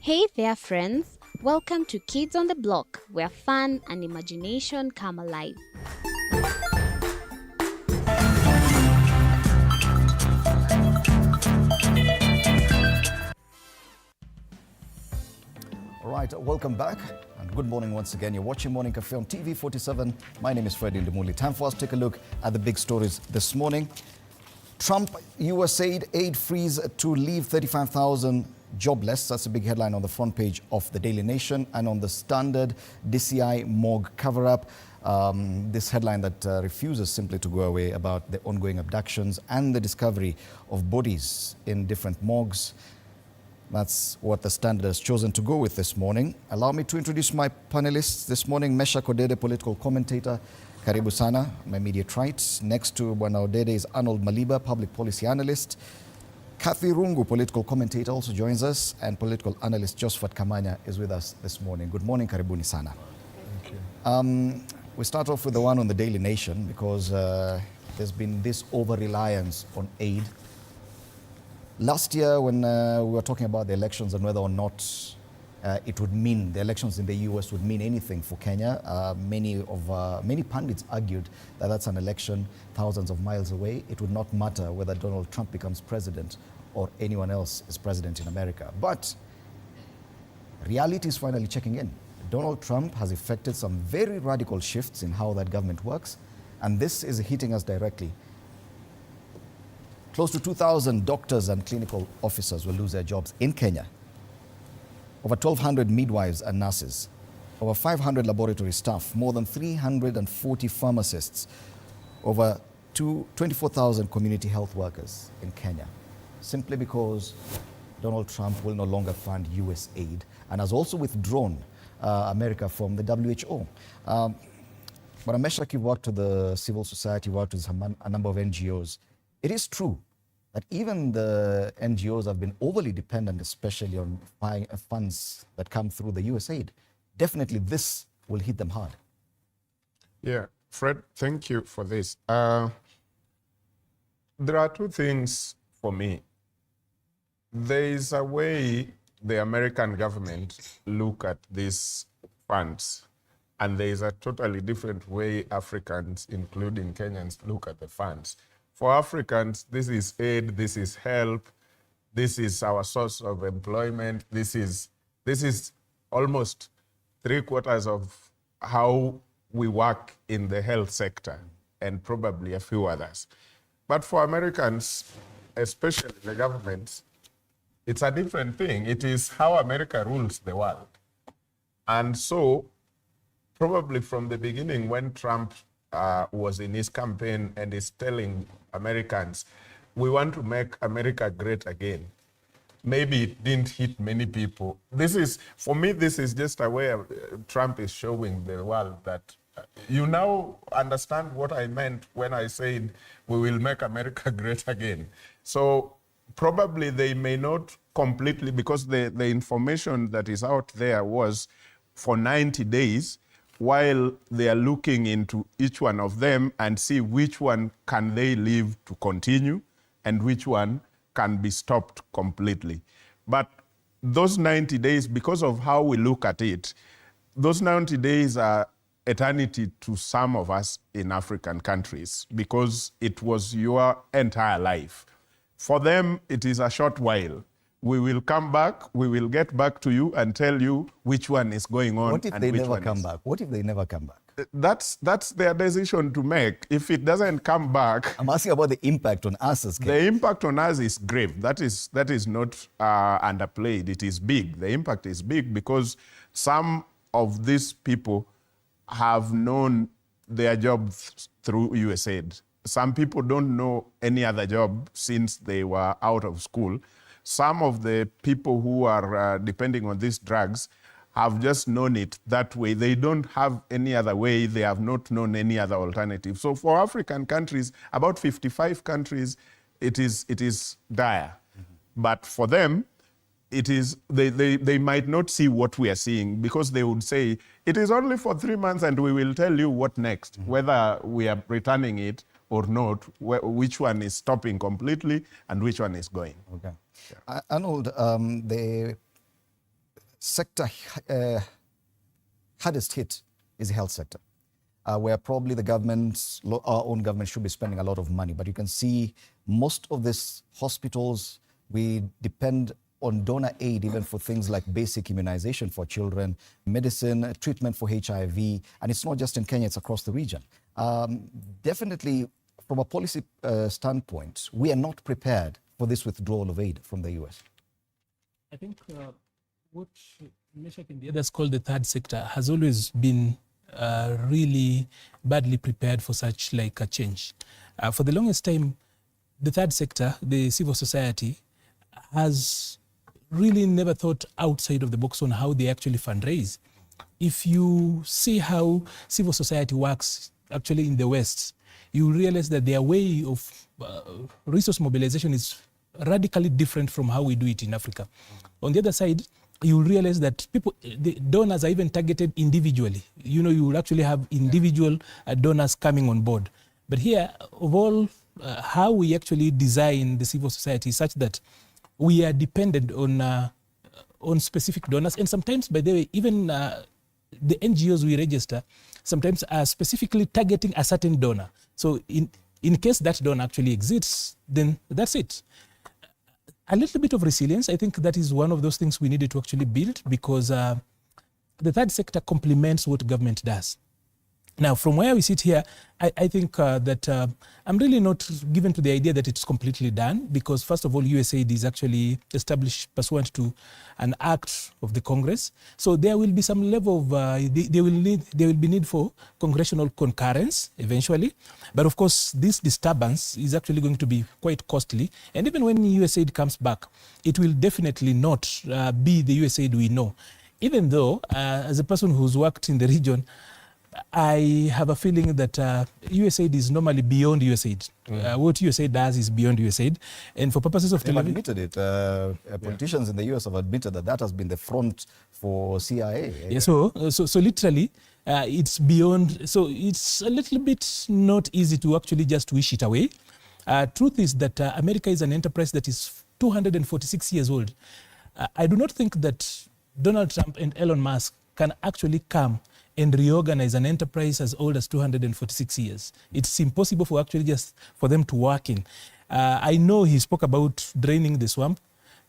Hey there, friends. Welcome to Kids on the Block, where fun and imagination come alive. All right, welcome back and good morning once again. You're watching Morning Cafe on TV 47. My name is Freddie Ndimuli. Time for us to take a look at the big stories this morning. Trump, USAID aid freeze to leave 35,000 jobless. That's a big headline on the front page of the Daily Nation, and on the Standard, DCI morgue cover-up. This headline that refuses simply to go away about the ongoing abductions and the discovery of bodies in different morgues. That's what the Standard has chosen to go with this morning. Allow me to introduce my panelists this morning. Mesha Kodede, political commentator. Karibu sana, my immediate right. Next to Bwana Odede is Arnold Maliba, public policy analyst. Kathy Rungu, political commentator, also joins us. And political analyst Josephat Kamanya is with us this morning. Good morning, karibuni sana. Thank you. We start off with the one on the Daily Nation because there's been this over-reliance on aid. Last year, when we were talking about the elections and whether or not it would mean, the elections in the US would mean anything for Kenya, many pundits argued that that's an election thousands of miles away. It would not matter whether Donald Trump becomes president or anyone else is president in America. But reality is finally checking in. Donald Trump has effected some very radical shifts in how that government works, and this is hitting us directly. Close to 2,000 doctors and clinical officers will lose their jobs in Kenya. Over 1,200 midwives and nurses, over 500 laboratory staff, more than 340 pharmacists, over 24,000 community health workers in Kenya, simply because Donald Trump will no longer fund US aid and has also withdrawn America from the WHO. But Ameshak, you worked with the civil society, worked with a number of NGOs. It is true that even the NGOs have been overly dependent, especially on funds that come through the USAID. Definitely this will hit them hard. Yeah, Fred, thank you for this. There are two things for me. There is a way the American government look at these funds, and there is a totally different way Africans, including Kenyans, look at the funds. For Africans, this is aid, this is help, this is our source of employment, this is almost 3/4 of how we work in the health sector, and probably a few others. But for Americans, especially the governments, it's a different thing. It is how America rules the world. And so, probably from the beginning, when Trump was in his campaign and is telling Americans, we want to make America great again, maybe it didn't hit many people. For me, this is just a way Trump is showing the world that you now understand what I meant when I said we will make America great again. So probably they may not completely, because the information that is out there was for 90 days, while they are looking into each one of them and see which one can they leave to continue and which one can be stopped completely. But those 90 days, because of how we look at it, those 90 days are eternity to some of us in African countries, because it was your entire life. For them, it is a short while. We will come back, we will get back to you and tell you which one is going on. What if they never come back? What if they never come back? That's their decision to make. If it doesn't come back... I'm asking about the impact on us as Kenyans. The impact on us is grave. That is not underplayed. It is big. The impact is big because some of these people have known their jobs through USAID. Some people don't know any other job since they were out of school. Some of the people who are depending on these drugs have just known it that way. They don't have any other way. They have not known any other alternative. So for African countries, about 55 countries, it is dire. Mm-hmm. But for them, it is they might not see what we are seeing, because they would say, it is only for 3 months and we will tell you what next, mm-hmm. whether we are returning it or not, which one is stopping completely and which one is going. Okay. Yeah. Arnold, the sector hardest hit is the health sector, where probably the government, our own government, should be spending a lot of money. But you can see most of these hospitals, we depend on donor aid even for things like basic immunization for children, medicine, treatment for HIV, and it's not just in Kenya, it's across the region. Definitely, from a policy standpoint, we are not prepared for this withdrawal of aid from the US. I think what Meshach and the others call the third sector has always been really badly prepared for such like a change. For the longest time, the third sector, the civil society, has really never thought outside of the box on how they actually fundraise. If you see how civil society works actually in the West, you realize that their way of resource mobilization is radically different from how we do it in Africa. On the other side, you realize that the donors are even targeted individually. You know, you will actually have individual donors coming on board. But here, of all, how we actually design the civil society is such that we are dependent on specific donors. And sometimes, by the way, even the NGOs we register sometimes are specifically targeting a certain donor. So in case that donor actually exists, then that's it. A little bit of resilience, I think that is one of those things we needed to actually build, because the third sector complements what government does. Now, from where we sit here, I think that I'm really not given to the idea that it's completely done, because first of all, USAID is actually established pursuant to an act of the Congress. So there will be some level of, there will be need for congressional concurrence eventually. But of course, this disturbance is actually going to be quite costly. And even when USAID comes back, it will definitely not be the USAID we know. Even though, as a person who's worked in the region, I have a feeling that USAID is normally beyond USAID. What USAID does is beyond USAID. And for purposes of television... admitted it. Politicians in the US have admitted that that has been the front for CIA. Yeah, so literally, it's beyond... So it's a little bit not easy to actually just wish it away. Truth is that America is an enterprise that is 246 years old. I do not think that Donald Trump and Elon Musk can actually come and reorganize an enterprise as old as 246 years. It's impossible for them to work in. I know he spoke about draining the swamp,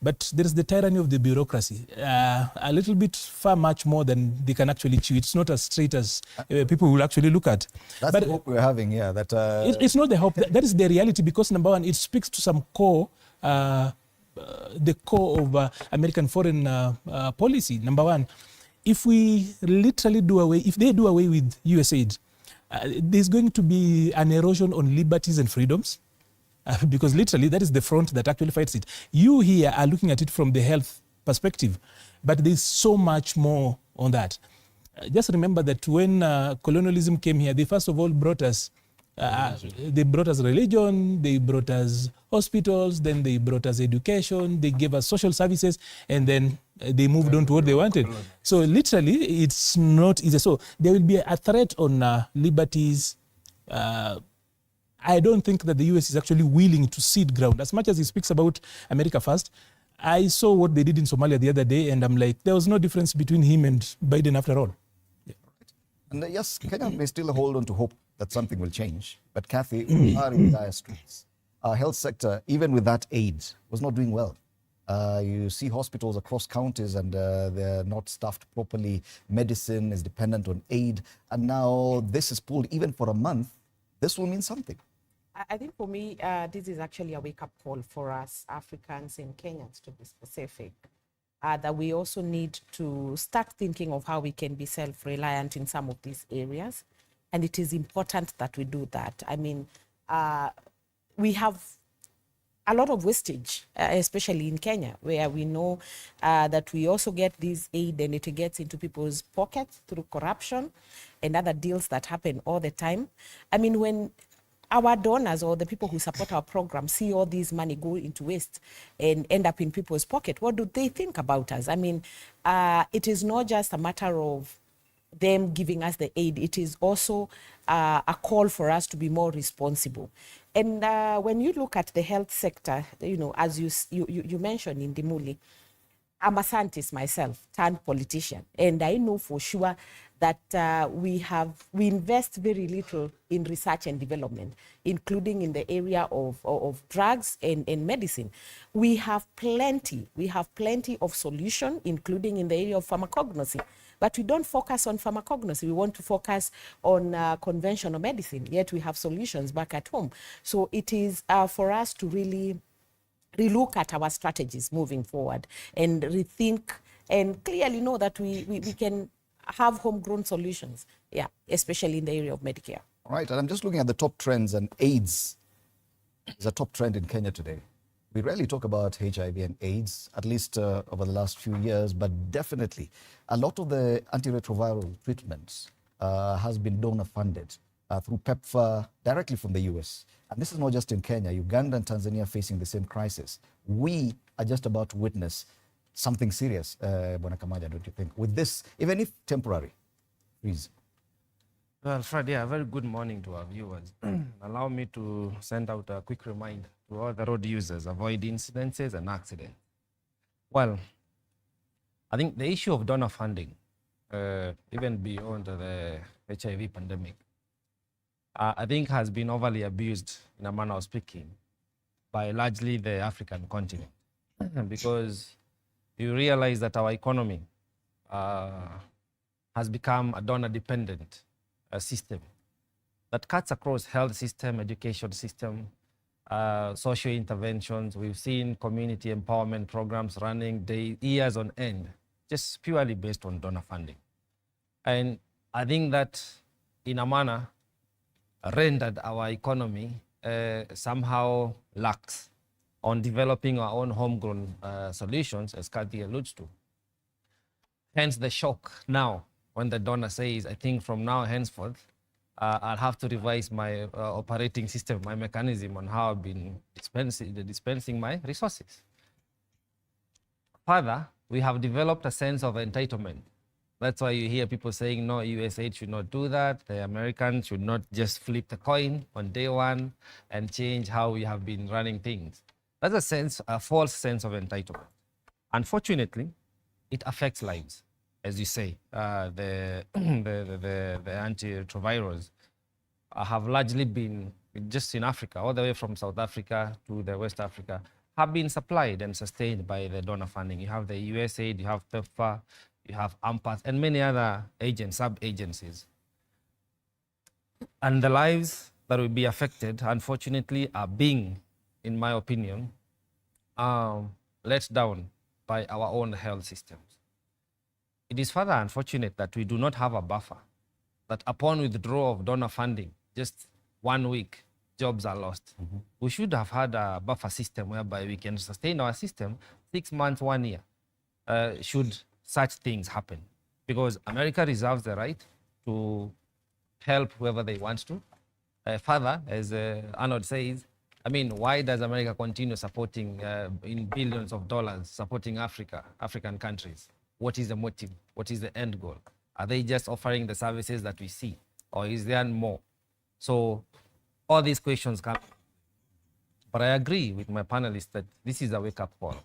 but there is the tyranny of the bureaucracy. A little bit far much more than they can actually chew. It's not as straight as people will actually look at. That's the hope we're having, yeah. That it's not the hope. That is the reality, because number one, it speaks to some core, the core of American foreign policy. Number one, if we literally if they do away with USAID, there's going to be an erosion on liberties and freedoms. Because literally that is the front that actually fights it. You here are looking at it from the health perspective, but there's so much more on that. Just remember that when colonialism came here, they first of all brought us religion, they brought us hospitals, then they brought us education, they gave us social services, and then they moved on to what they wanted. So literally, it's not easy. So there will be a threat on liberties. I don't think that the US is actually willing to cede ground. As much as he speaks about America first, I saw what they did in Somalia the other day, and I'm like, there was no difference between him and Biden after all. Yeah. And yes, Kenya may still hold on to hope that something will change. But Kathy, we are in dire straits. Our health sector, even with that aid, was not doing well. You see hospitals across counties and they're not staffed properly. Medicine is dependent on aid. And now this is pulled even for a month. This will mean something. I think for me, this is actually a wake-up call for us Africans and Kenyans, to be specific, that we also need to start thinking of how we can be self-reliant in some of these areas. And it is important that we do that. I mean, we have a lot of wastage, especially in Kenya, where we know that we also get this aid and it gets into people's pockets through corruption and other deals that happen all the time. I mean, when our donors or the people who support our program see all this money go into waste and end up in people's pocket, what do they think about us? I mean, it is not just a matter of them giving us the aid. It is also a call for us to be more responsible. And when you look at the health sector, you know, as you mentioned in Dimuli, I'm a scientist myself, turned politician, and I know for sure that we invest very little in research and development, including in the area of drugs and medicine. We have plenty of solution, including in the area of pharmacognosy, but we don't focus on pharmacognosy. We want to focus on conventional medicine, yet we have solutions back at home. So it is for us to really relook at our strategies moving forward and rethink and clearly know that we can have homegrown solutions, yeah, especially in the area of Medicare. All right, and I'm just looking at the top trends, and AIDS is a top trend in Kenya today. We rarely talk about HIV and AIDS, at least over the last few years, but definitely a lot of the antiretroviral treatments has been donor funded through PEPFAR directly from the US. And this is not just in Kenya. Uganda and Tanzania are facing the same crisis. We are just about to witness something serious, Bwana Kamaja, don't you think? With this, even if temporary, please. Well, Fred, yeah, very good morning to our viewers. Allow me to send out a quick reminder to all the road users, avoid incidences and accidents. Well, I think the issue of donor funding, even beyond the HIV pandemic, I think has been overly abused, in a manner of speaking, by largely the African continent. Because you realize that our economy has become a donor-dependent system that cuts across health system, education system, social interventions. We've seen community empowerment programs running years on end, just purely based on donor funding. And I think that, in a manner, rendered our economy somehow lax on developing our own homegrown solutions, as Kathy alludes to. Hence the shock now when the donor says, I think from now henceforth, I'll have to revise my operating system, my mechanism on how I've been dispensing my resources. Further, we have developed a sense of entitlement That's why you hear people saying, no, USA should not do that. The Americans should not just flip the coin on day one and change how we have been running things. That's a false sense of entitlement. Unfortunately, it affects lives, as you say. The antiretrovirals have largely been just in Africa, all the way from South Africa to the West Africa, have been supplied and sustained by the donor funding. You have the USAID, you have PEPFAR, you have AMPAS, and many other sub-agencies. And the lives that will be affected, unfortunately, are being, in my opinion, let down by our own health systems. It is further unfortunate that we do not have a buffer, that upon withdrawal of donor funding, just 1 week, jobs are lost. We should have had a buffer system whereby we can sustain our system 6 months, 1 year, should such things happen. Because America reserves the right to help whoever they want to. Further, as Arnold says, I mean, why does America continue supporting in billions of dollars, supporting African countries? What is the motive? What is the end goal? Are they just offering the services that we see? Or is there more? So all these questions come. But I agree with my panelists that this is a wake-up call.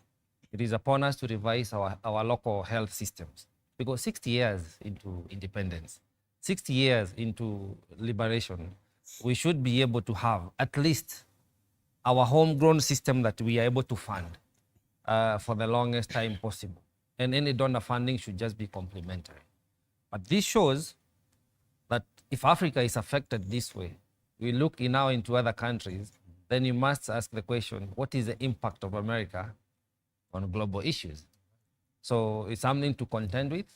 It is upon us to revise our local health systems. Because 60 years into independence, 60 years into liberation, we should be able to have at least our homegrown system that we are able to fund for the longest time possible. And any donor funding should just be complementary. But this shows that if Africa is affected this way, we look now into other countries, then you must ask the question, what is the impact of America on global issues? So it's something to contend with,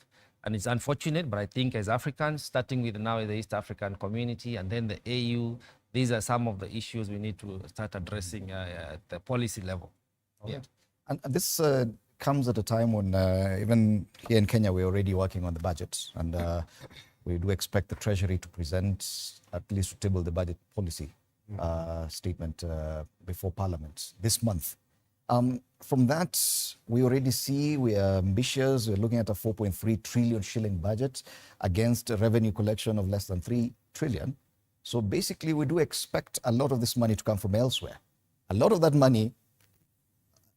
and it's unfortunate, but I think as Africans, starting with now the East African community and then the AU, these are some of the issues we need to start addressing at the policy level. Yeah. And this comes at a time when even here in Kenya, we're already working on the budget, and we do expect the Treasury to present, at least to table the budget policy statement before Parliament this month. From that, we already see we are ambitious. We're looking at a 4.3 trillion shilling budget against a revenue collection of less than 3 trillion. So basically, we do expect a lot of this money to come from elsewhere. A lot of that money,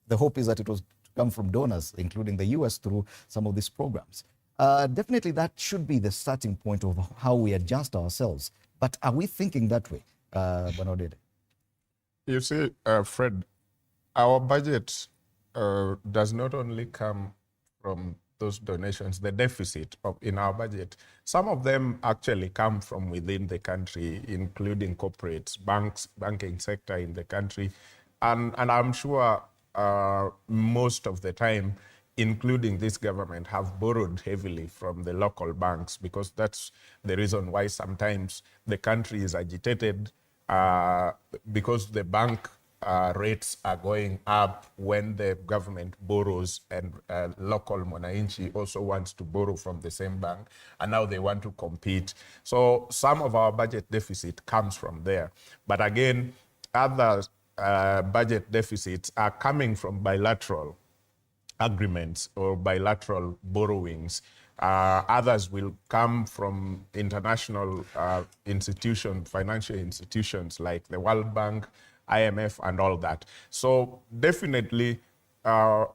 the hope is that it was to come from donors, including the US, through some of these programs. Definitely, that should be the starting point of how we adjust ourselves. But are we thinking that way, Bonodede? You see, Fred, our budget does not only come from those donations, the deficit in our budget. Some of them actually come from within the country, including corporates, banks, banking sector in the country. And I'm sure most of the time, including this government, have borrowed heavily from the local banks, because that's the reason why sometimes the country is agitated, because the bank rates are going up when the government borrows, and local mwananchi also wants to borrow from the same bank, and now they want to compete. So some of our budget deficit comes from there. But again, other budget deficits are coming from bilateral agreements or bilateral borrowings. Others will come from international institutions, financial institutions like the World Bank, IMF, and all that. So definitely,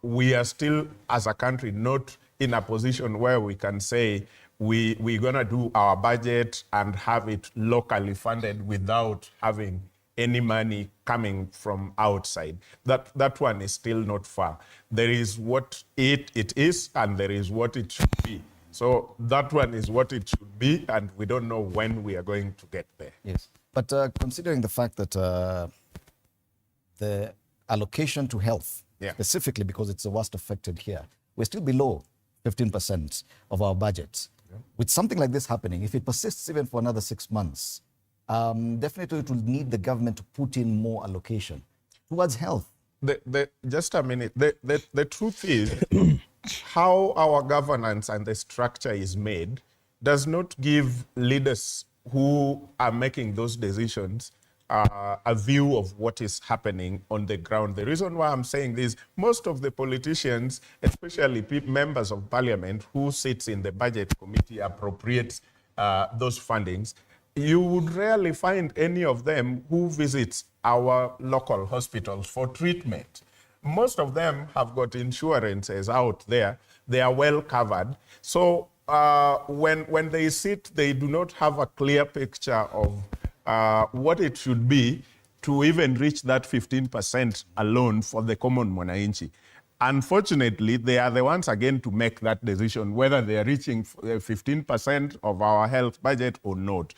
we are still, as a country, not in a position where we can say we're going to do our budget and have it locally funded without having any money coming from outside. That one is still not far. There is what it is, and there is what it should be. So that one is what it should be, and we don't know when we are going to get there. Yes, but considering the fact that the allocation to health, specifically because it's the worst affected here, we're still below 15% of our budget. Yeah. With something like this happening, if it persists even for another 6 months, definitely it will need the government to put in more allocation towards health. Just a minute. The truth is, how our governance and the structure is made does not give leaders who are making those decisions a view of what is happening on the ground. The reason why I'm saying this, most of the politicians, especially members of parliament who sits in the budget committee, appropriates those fundings, you would rarely find any of them who visits our local hospitals for treatment. Most of them have got insurances out there. They are well covered. So when they sit, they do not have a clear picture of what it should be to even reach that 15% alone for the common mwananchi. Unfortunately, they are the ones again to make that decision whether they are reaching 15% of our health budget or not.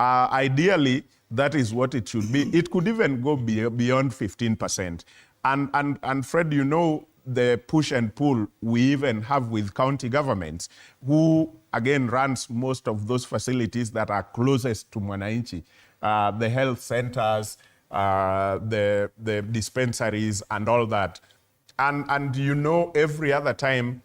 Ideally, that is what it should be. It could even go beyond 15%. And Fred, you know, the push and pull we even have with county governments, who again runs most of those facilities that are closest to mwananchi, the health centers, the dispensaries and all that. And you know, every other time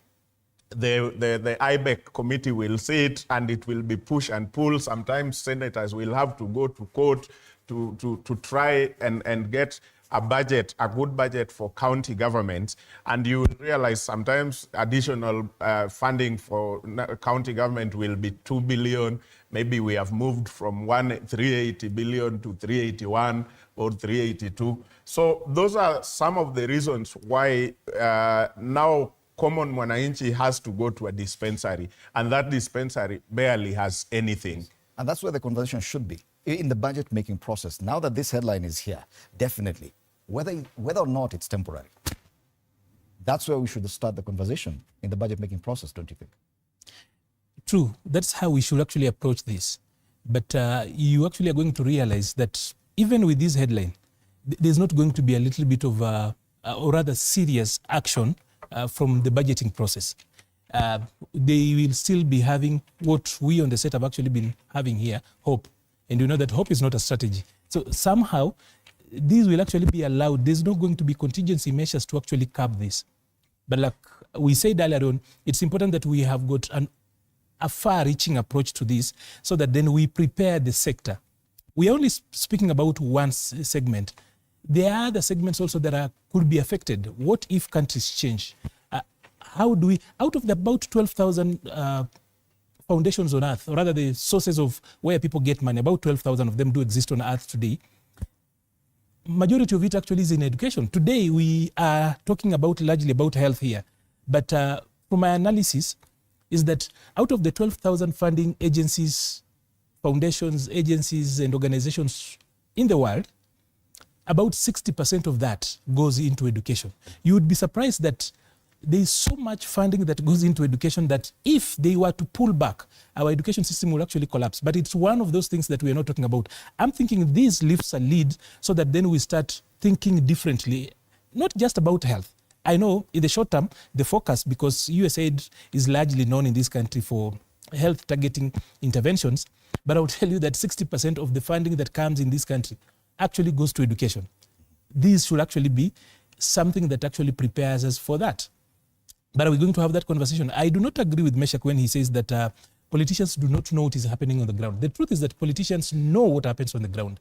the IBEC committee will sit and it will be push and pull. Sometimes senators will have to go to court to try and get a budget, a good budget for county governments. And you will realize sometimes additional funding for county government will be 2 billion. Maybe we have moved from 380 billion to 381 or 382. So those are some of the reasons why now common mwananchi has to go to a dispensary, and that dispensary barely has anything. And that's where the conversation should be, in the budget-making process. Now that this headline is here, definitely, whether or not it's temporary, that's where we should start the conversation in the budget-making process, don't you think? True. That's how we should actually approach this. But you actually are going to realize that even with this headline, there's not going to be a little bit of, or rather serious action from the budgeting process. They will still be having what we on the set have actually been having here, hope. And you know that hope is not a strategy. So somehow, these will actually be allowed. There's not going to be contingency measures to actually curb this. But like we said earlier on, it's important that we have got a far-reaching approach to this so that then we prepare the sector. We are only speaking about one segment. There are other segments also that could be affected. What if countries change? How do we, out of the about 12,000 foundations on earth, or rather the sources of where people get money, about 12,000 of them do exist on earth today. Majority of it actually is in education. Today we are talking about largely about health here. But from my analysis is that out of the 12,000 funding agencies, foundations, agencies and organizations in the world, about 60% of that goes into education. You would be surprised that there is so much funding that goes into education that if they were to pull back, our education system will actually collapse. But it's one of those things that we are not talking about. I'm thinking this lifts a lead so that then we start thinking differently, not just about health. I know in the short term, the focus, because USAID is largely known in this country for health targeting interventions, but I will tell you that 60% of the funding that comes in this country actually goes to education. This should actually be something that actually prepares us for that. But are we going to have that conversation? I do not agree with Meshach when he says that politicians do not know what is happening on the ground. The truth is that politicians know what happens on the ground.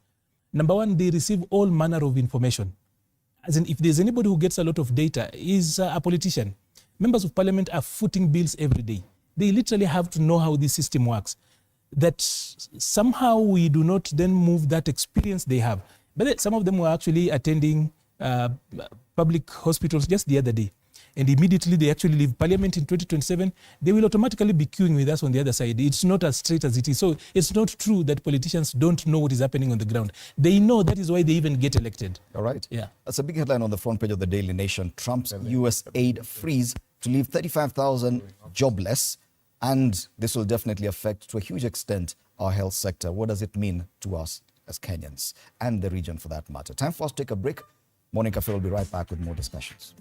Number one, they receive all manner of information. As in, if there's anybody who gets a lot of data, is a politician. Members of parliament are footing bills every day. They literally have to know how this system works. That somehow we do not then move that experience they have. But some of them were actually attending public hospitals just the other day. And immediately they actually leave parliament in 2027, they will automatically be queuing with us on the other side. It's not as straight as it is. So it's not true that politicians don't know what is happening on the ground. They know, that is why they even get elected. All right. Yeah. That's a big headline on the front page of the Daily Nation. Trump's US aid freeze to leave 35,000 jobless. And this will definitely affect, to a huge extent, our health sector. What does it mean to us as Kenyans and the region for that matter? Time for us to take a break. Morning Cafe will be right back with more discussions.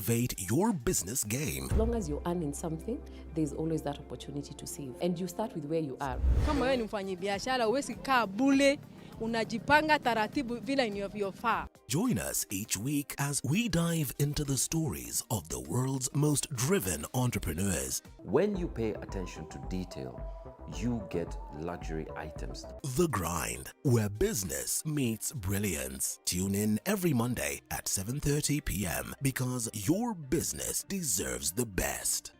elevate your business game. As long as you're earning something, there's always that opportunity to save. And you start with where you are. Kama wewe ni mfanyabiashara, huwezi kaa bure, unajipanga taratibu vile inavyofaa. Join us each week as we dive into the stories of the world's most driven entrepreneurs. When you pay attention to detail, you get luxury items. The Grind, where business meets brilliance. Tune in every Monday at 7:30 p.m. because your business deserves the best.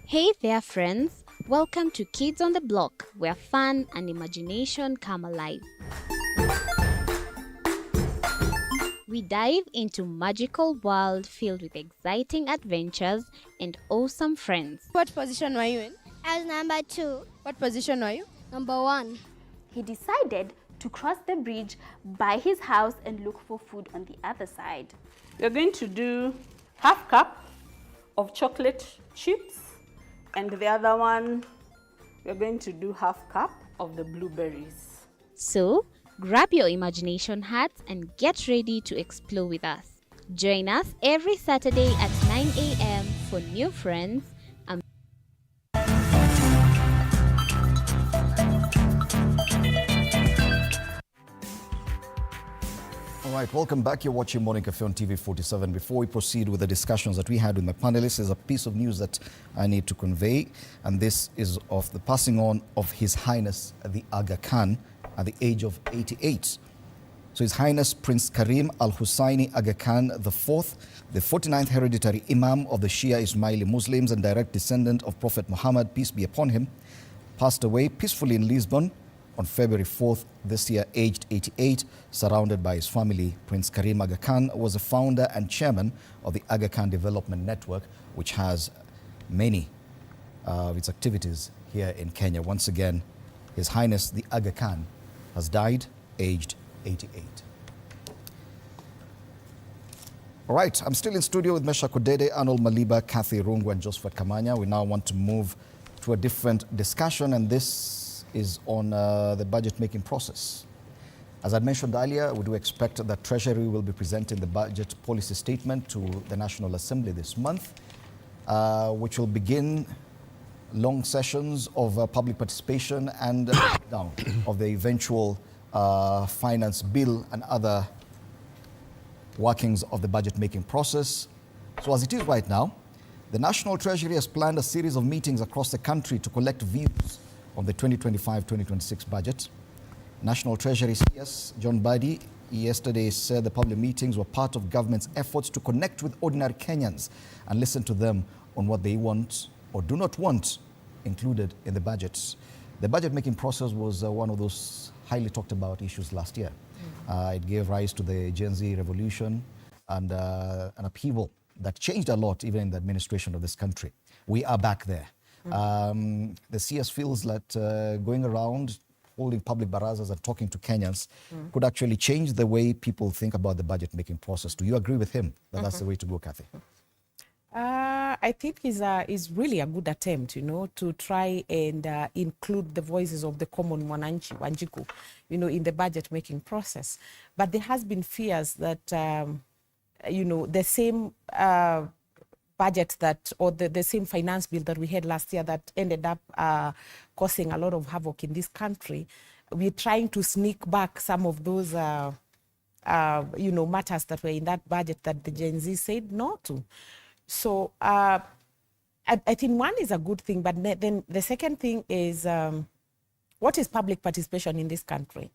Hey there, friends. Welcome to Kids on the Block, where fun and imagination come alive. We dive into magical world filled with exciting adventures and awesome friends. What position were you in? I was number 2. What position were you? Number 1. He decided to cross the bridge, buy his house, and look for food on the other side. We're going to do half cup of chocolate chips, and the other one, we're going to do half cup of the blueberries. So, grab your imagination hats and get ready to explore with us. Join us every Saturday at 9 a.m. for new friends. All right, welcome back. You're watching Morning Cafe on TV 47. Before we proceed with the discussions that we had with my panelists, there's a piece of news that I need to convey, and this is of the passing on of His Highness the Aga Khan at the age of 88. So His Highness Prince Karim Al Hussaini Aga Khan IV, the 49th hereditary Imam of the Shia Ismaili Muslims and direct descendant of Prophet Muhammad, peace be upon him, passed away peacefully in Lisbon on February 4th this year, aged 88, surrounded by his family. Prince Karim Aga Khan was the founder and chairman of the Aga Khan Development Network, which has many of its activities here in Kenya. Once again, His Highness the Aga Khan has died, aged 88. All right, I'm still in studio with Mesha Kodede, Arnold Maliba, Kathy Rungu, and Josephat Kamanya. We now want to move to a different discussion, and this is on the budget-making process. As I mentioned earlier, we do expect that Treasury will be presenting the budget policy statement to the National Assembly this month, which will begin long sessions of public participation and down of the eventual finance bill and other workings of the budget-making process. So as it is right now, the National Treasury has planned a series of meetings across the country to collect views on the 2025-2026 budget. National Treasury CS John MBADI yesterday said the public meetings were part of government's efforts to connect with ordinary Kenyans and listen to them on what they want or do not want included in the budget. The budget-making process was one of those highly talked about issues last year. It gave rise to the Gen Z revolution and an upheaval that changed a lot even in the administration of this country. We are back there. The CS feels that going around, holding public barazas and talking to Kenyans could actually change the way people think about the budget-making process. Do you agree with him that that's the way to go, Kathy? I think is really a good attempt, to try and include the voices of the common mwananchi, Wanjiku, in the budget-making process. But there has been fears that, the same budget or the same finance bill that we had last year that ended up causing a lot of havoc in this country, we're trying to sneak back some of those, matters that were in that budget that the Gen Z said no to. So I think one is a good thing, but then the second thing is what is public participation in this country?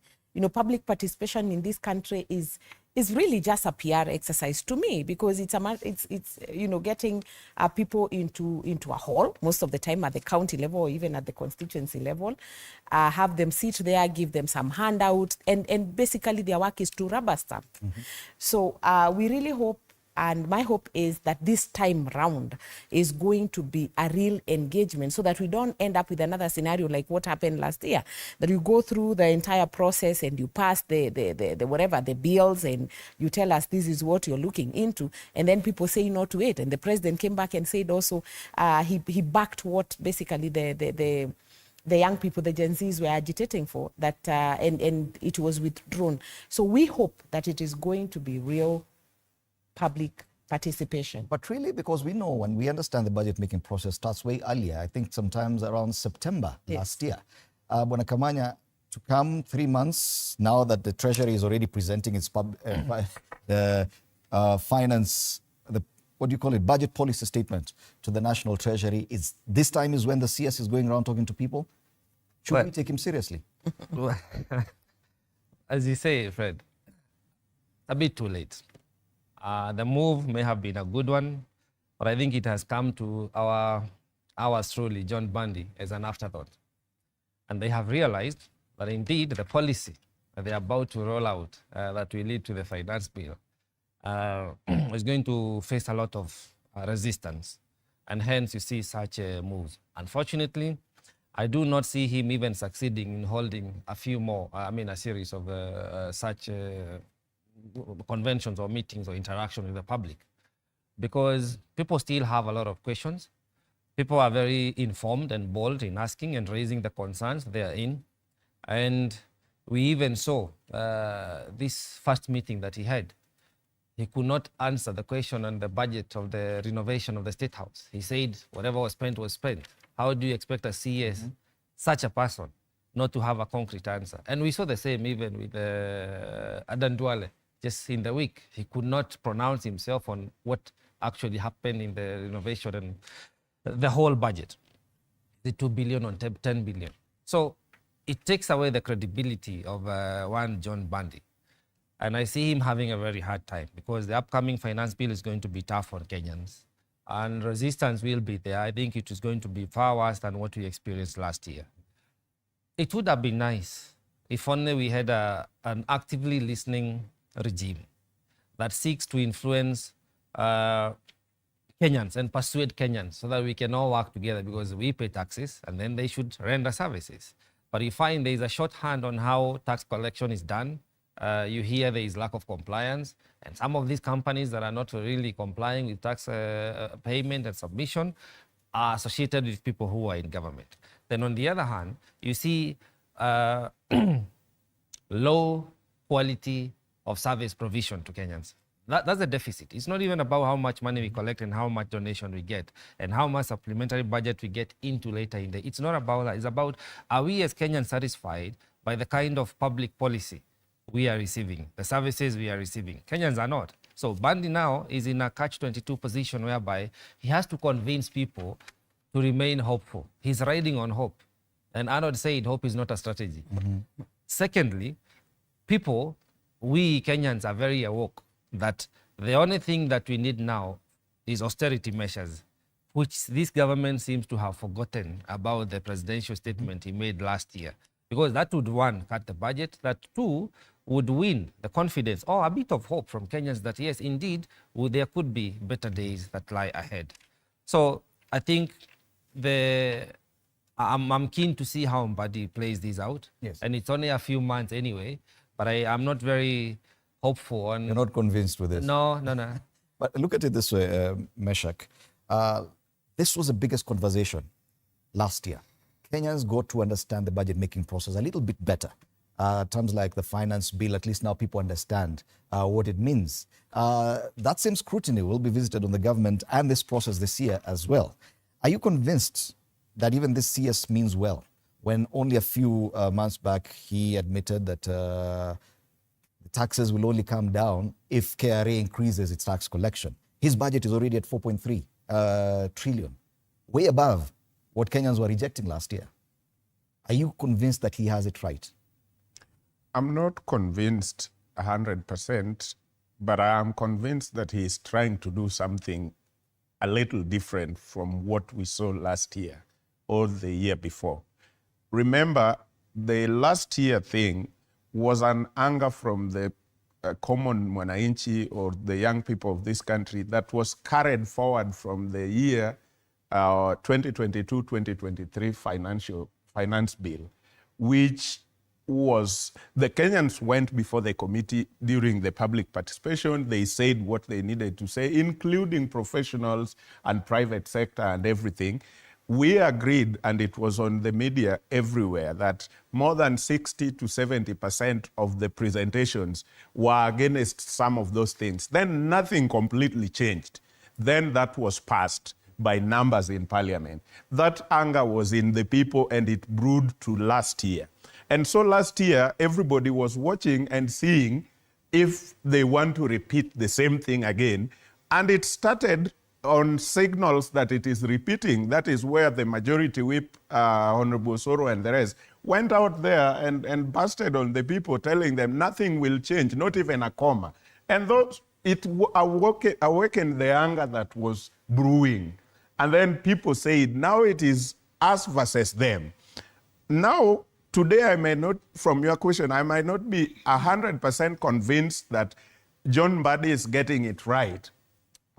Public participation in this country is really just a PR exercise to me, because it's getting people into a hall most of the time at the county level or even at the constituency level, have them sit there, give them some handouts, and basically their work is to rubber stamp. So we really hope, and my hope is that this time round is going to be a real engagement, so that we don't end up with another scenario like what happened last year, that you go through the entire process and you pass the bills, and you tell us this is what you're looking into, and then people say no to it. And the president came back and said also he backed what basically the the young people, the Gen Zs were agitating for, that, and it was withdrawn. So we hope that it is going to be real public participation. But really, because we know when we understand the budget making process starts way earlier, I think sometimes around September last year. Bwana Kamanya, to come 3 months now that the Treasury is already presenting its finance, what do you call it, budget policy statement to the National Treasury, this time is when the CS is going around talking to people? Should we take him seriously? As you say, Fred, a bit too late. The move may have been a good one, but I think it has come to ours truly, John Bundy, as an afterthought. And they have realized that indeed the policy that they are about to roll out that will lead to the finance bill is going to face a lot of resistance. And hence you see such moves. Unfortunately, I do not see him even succeeding in holding a few more, a series of such conventions or meetings or interaction with the public, because people still have a lot of questions. People are very informed and bold in asking and raising the concerns they are in. And we even saw this first meeting that he had. He could not answer the question on the budget of the renovation of the State House. He said whatever was spent was spent. How do you expect a CS, such a person, not to have a concrete answer? And we saw the same even with Adan Duale. Just in the week, he could not pronounce himself on what actually happened in the renovation and the whole budget, the 2 billion on 10 billion. So it takes away the credibility of one John Bundy. And I see him having a very hard time because the upcoming finance bill is going to be tough on Kenyans and resistance will be there. I think it is going to be far worse than what we experienced last year. It would have been nice if only we had an actively listening regime that seeks to influence Kenyans and persuade Kenyans so that we can all work together, because we pay taxes and then they should render services. But you find there is a shorthand on how tax collection is done. You hear there is lack of compliance, and some of these companies that are not really complying with tax payment and submission are associated with people who are in government. Then on the other hand, you see low quality of service provision to Kenyans. That's a deficit. It's not even about how much money we collect and how much donation we get and how much supplementary budget we get into later in the. It's not about that. It's about, are we as Kenyans satisfied by the kind of public policy we are receiving, the services we are receiving? Kenyans are not. So Bundy now is in a catch-22 position whereby he has to convince people to remain hopeful. He's riding on hope. And Arnold said hope is not a strategy. Secondly, we Kenyans are very awoke that the only thing that we need now is austerity measures, which this government seems to have forgotten about the presidential statement he made last year. Because that would, one, cut the budget, that two, would win the confidence or a bit of hope from Kenyans that yes, indeed, there could be better days that lie ahead. So I think I'm keen to see how MBADI plays this out. Yes. And it's only a few months anyway, but I'm not very hopeful. You're not convinced with this? No. But look at it this way, Meshach. This was the biggest conversation last year. Kenyans got to understand the budget-making process a little bit better. Terms like the finance bill, at least now people understand what it means. That same scrutiny will be visited on the government and this process this year as well. Are you convinced that even this CS means well, when only a few months back he admitted that the taxes will only come down if KRA increases its tax collection? His budget is already at 4.3 trillion, way above what Kenyans were rejecting last year. Are you convinced that he has it right? I'm not convinced 100%, but I am convinced that he is trying to do something a little different from what we saw last year or the year before. Remember, the last year thing was an anger from the common mwananchi or the young people of this country that was carried forward from the year 2022-2023 finance bill, which was, the Kenyans went before the committee during the public participation. They said what they needed to say, including professionals and private sector and everything. we agreed, and it was on the media everywhere, that more than 60 to 70% of the presentations were against some of those things. Then nothing completely changed. Then that was passed by numbers in parliament. That anger was in the people, and it brewed to last year. And so last year, everybody was watching and seeing if they want to repeat the same thing again. And it started on signals that it is repeating. That is where the majority whip, Honorable Soro and the rest, went out there and busted on the people, telling them nothing will change, not even a comma. And those, it awakened the anger that was brewing. And then people said, now it is us versus them. Now, today I may not, from your question, I might not be 100% convinced that John MBADI is getting it right.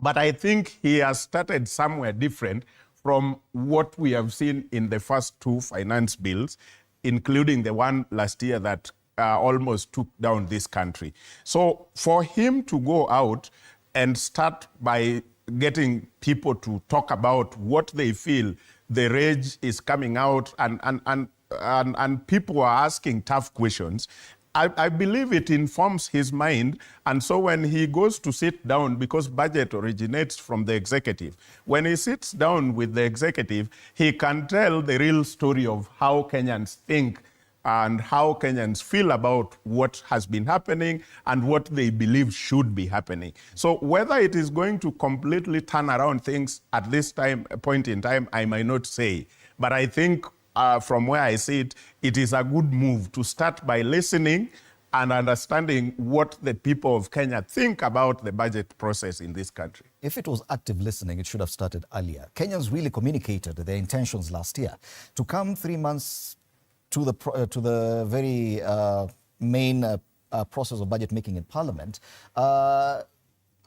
But I think he has started somewhere different from what we have seen in the first two finance bills, including the one last year that almost took down this country. So for him to go out and start by getting people to talk about what they feel, the rage is coming out, and people are asking tough questions, I believe it informs his mind. And so when he goes to sit down, because budget originates from the executive, when he sits down with the executive, he can tell the real story of how Kenyans think and how Kenyans feel about what has been happening and what they believe should be happening. So whether it is going to completely turn around things at this point in time, I might not say. But I think from where I see it, it is a good move to start by listening and understanding what the people of Kenya think about the budget process in this country. If it was active listening, it should have started earlier. Kenyans really communicated their intentions last year. To come 3 months to the very main process of budget making in Parliament,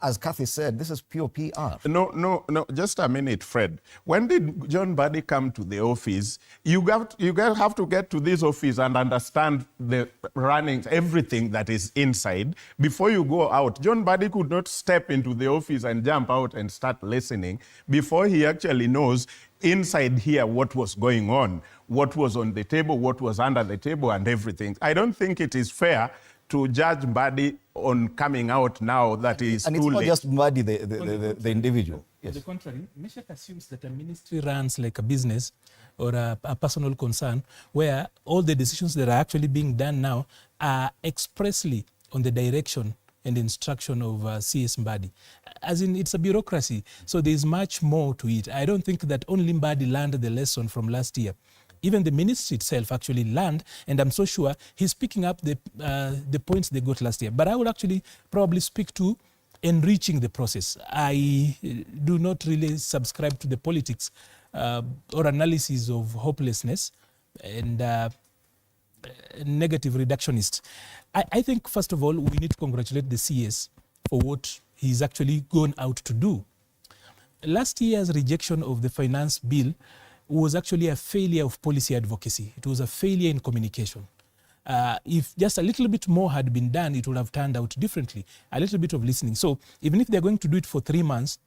as Kathy said, this is pure PR. No, just a minute, Fred. When did John MBADI come to the office? You have to get to this office and understand the runnings, everything that is inside, before you go out. John MBADI could not step into the office and jump out and start listening before he actually knows inside here what was going on, what was on the table, what was under the table, and everything. I don't think it is fair to judge MBADI on coming out now that is and too late. And it's not just MBADI, the individual. Yes. On the contrary, Meshach assumes that a ministry runs like a business or a personal concern, where all the decisions that are actually being done now are expressly on the direction and instruction of CS MBADI. As in, it's a bureaucracy, so there's much more to it. I don't think that only MBADI learned the lesson from last year. Even the ministry itself actually learned, and I'm so sure he's picking up the points they got last year. But I would actually probably speak to enriching the process. I do not really subscribe to the politics or analysis of hopelessness and negative reductionist. I think, first of all, we need to congratulate the CS for what he's actually gone out to do. Last year's rejection of the finance bill was actually a failure of policy advocacy. It was a failure in communication. If just a little bit more had been done, it would have turned out differently. A little bit of listening. So even if they're going to do it for 3 months,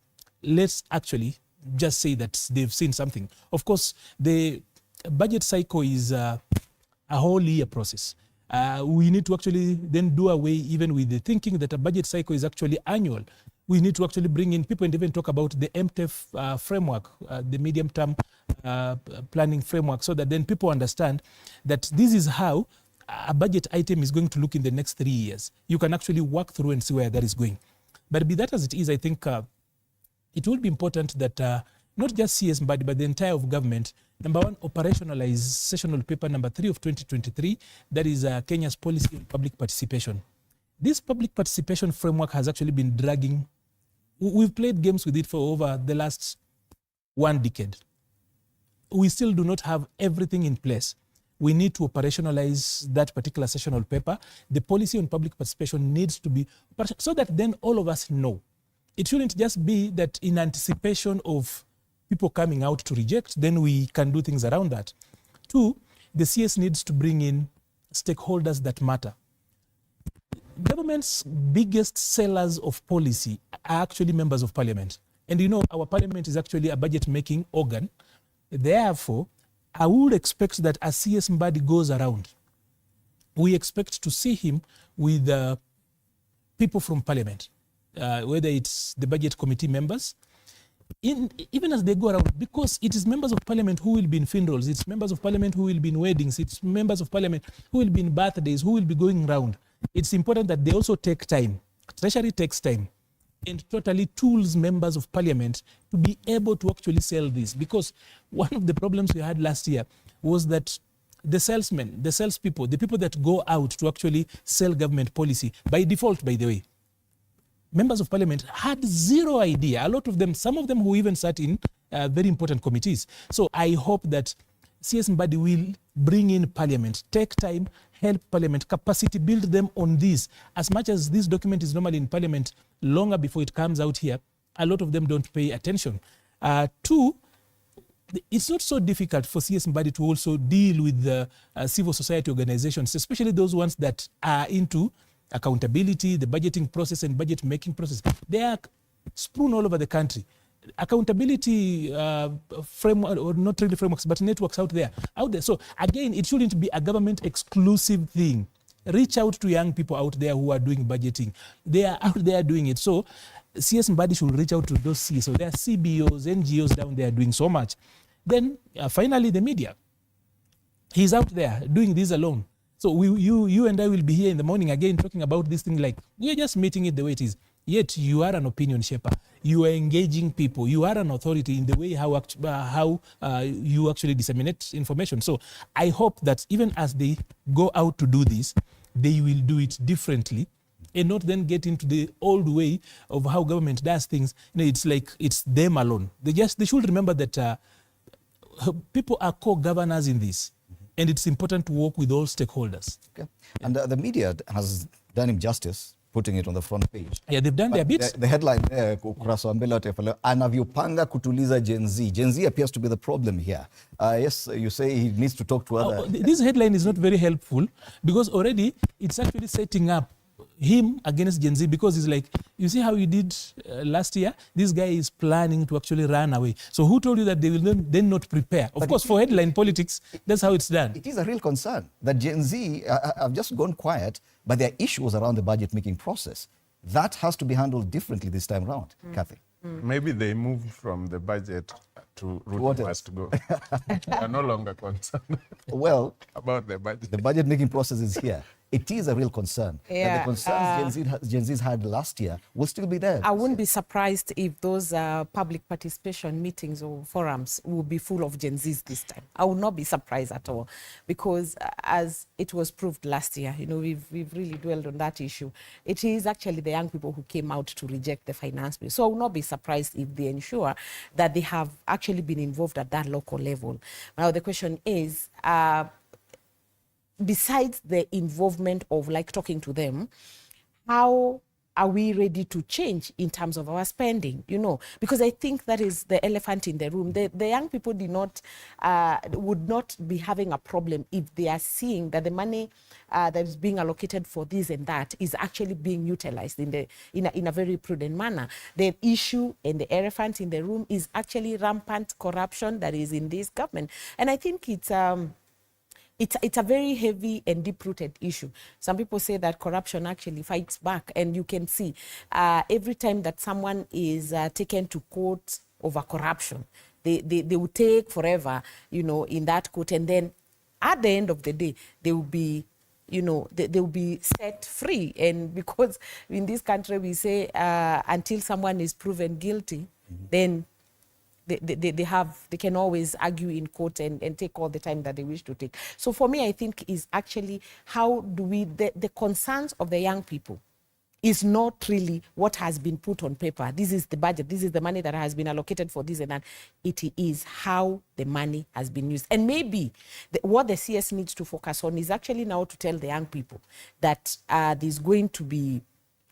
let's actually just say that they've seen something. Of course, the budget cycle is a whole year process. We need to actually then do away even with the thinking that a budget cycle is actually annual. We need to actually bring in people and even talk about the MTEF framework, the medium-term planning framework, so that then people understand that this is how a budget item is going to look in the next 3 years. You can actually walk through and see where that is going. But be that as it is, I think it will be important that not just CS MBADI, but the entire of government, number one, operationalize sessional paper number 3 of 2023, that is Kenya's policy on public participation. This public participation framework has actually been dragging. We've played games with it for over the last 1 decade. We still do not have everything in place. We need to operationalize that particular sessional paper. The policy on public participation needs to be, so that then all of us know. It shouldn't just be that in anticipation of people coming out to reject, then we can do things around that. 2, the CS needs to bring in stakeholders that matter. Government's biggest sellers of policy are actually members of parliament. And you know, our parliament is actually a budget-making organ. Therefore, I would expect that as CS MBADI goes around, we expect to see him with people from parliament, whether it's the budget committee members, even as they go around, because it is members of parliament who will be in funerals, it's members of parliament who will be in weddings, it's members of parliament who will be in birthdays, who will be going around. It's important that they also take time. Treasury takes time and totally tools members of parliament to be able to actually sell this. Because one of the problems we had last year was that the salesmen, the salespeople, the people that go out to actually sell government policy, by default, by the way, members of parliament had zero idea. A lot of them, some of them who even sat in very important committees. So I hope that CS MBADI will bring in parliament, take time, help parliament, capacity build them on this. As much as this document is normally in parliament longer before it comes out here, a lot of them don't pay attention. Two, it's not so difficult for CS MBADI to also deal with the civil society organizations, especially those ones that are into accountability, the budgeting process and budget making process. They are strewn all over the country. Accountability framework, or not really frameworks, but networks out there. So again, it shouldn't be a government exclusive thing. Reach out to young people out there who are doing budgeting. They are out there doing it. So CS MBADI should reach out to those CSOs. So there are CBOs, NGOs down there doing so much. Then finally, the media. He's out there doing this alone. So you and I will be here in the morning again talking about this thing like we're just meeting it the way it is. Yet you are an opinion shaper. You are engaging people. You are an authority in the way how you actually disseminate information. So I hope that even as they go out to do this, they will do it differently and not then get into the old way of how government does things. It's like it's them alone. They should remember that people are co-governors in this. And it's important to work with all stakeholders. Okay. And the media has done him justice, putting it on the front page. Yeah, they've done their bits. The headline there, ukurasa wa mbele wa Taifa Leo, anavyopanga kutuliza Gen Z. Gen Z appears to be the problem here. Yes, you say he needs to talk to other... This headline is not very helpful because already it's actually setting up him against Gen Z, because it's like, you see how you did last year? This guy is planning to actually run away. So who told you that they will then not prepare? Of course, for headline politics, that's how it's done. It is a real concern that Gen Z have just gone quiet, but there are issues around the budget-making process. That has to be handled differently this time around, Kathy. Maybe they moved from the budget to Ruto has to go. They are no longer concerned about the budget. The budget-making process is here. It is a real concern. Yeah, the concerns Gen Z's had last year will still be there. I wouldn't be surprised if those public participation meetings or forums will be full of Gen Zs this time. I would not be surprised at all, because as it was proved last year, we've really dwelled on that issue. It is actually the young people who came out to reject the finance bill. So I would not be surprised if they ensure that they have actually been involved at that local level. Now the question is, besides the involvement of talking to them, how are we ready to change in terms of our spending? Because I think that is the elephant in the room. The young people would not be having a problem if they are seeing that the money that is being allocated for this and that is actually being utilized in a very prudent manner. The issue and the elephant in the room is actually rampant corruption that is in this government. And I think it's a very heavy and deep-rooted issue. Some people say that corruption actually fights back, and you can see every time that someone is taken to court over corruption, they will take forever, in that court, and then at the end of the day, they will be, they will be set free. And because in this country we say until someone is proven guilty, then they can always argue in court and take all the time that they wish to take. So for me, I think is actually how do the concerns of the young people is not really what has been put on paper. This is the budget, this is the money that has been allocated for this and that. It is how the money has been used. And maybe what the CS needs to focus on is actually now to tell the young people that there's going to be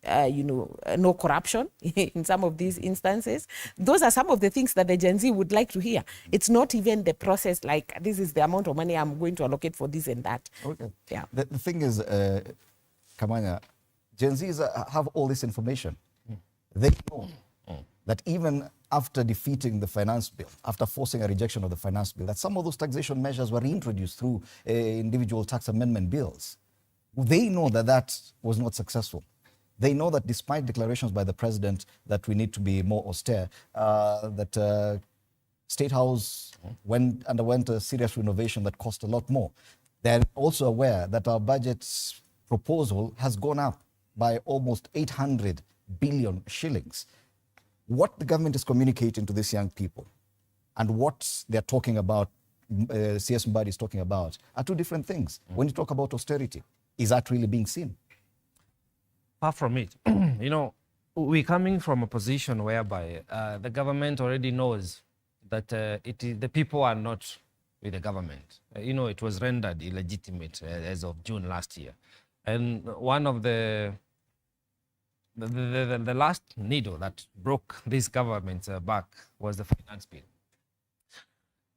no corruption in some of these instances. Those are some of the things that the Gen Z would like to hear. It's not even the process like, this is the amount of money I'm going to allocate for this and that. Okay. Yeah. The thing is, Kamanya, Gen Zs have all this information. They know that even after defeating the finance bill, after forcing a rejection of the finance bill, that some of those taxation measures were reintroduced through individual tax amendment bills. They know that that was not successful. They know that despite declarations by the president that we need to be more austere, that State House underwent a serious renovation that cost a lot more. They're also aware that our budget proposal has gone up by almost 800 billion shillings. What the government is communicating to these young people and what they're talking about, CS MBADI is talking about, are two different things. When you talk about austerity, is that really being seen? Far from it. You know, we're coming from a position whereby the government already knows that the people are not with the government. You know, it was rendered illegitimate as of June last year. And one of the last needle that broke this government's back was the finance bill.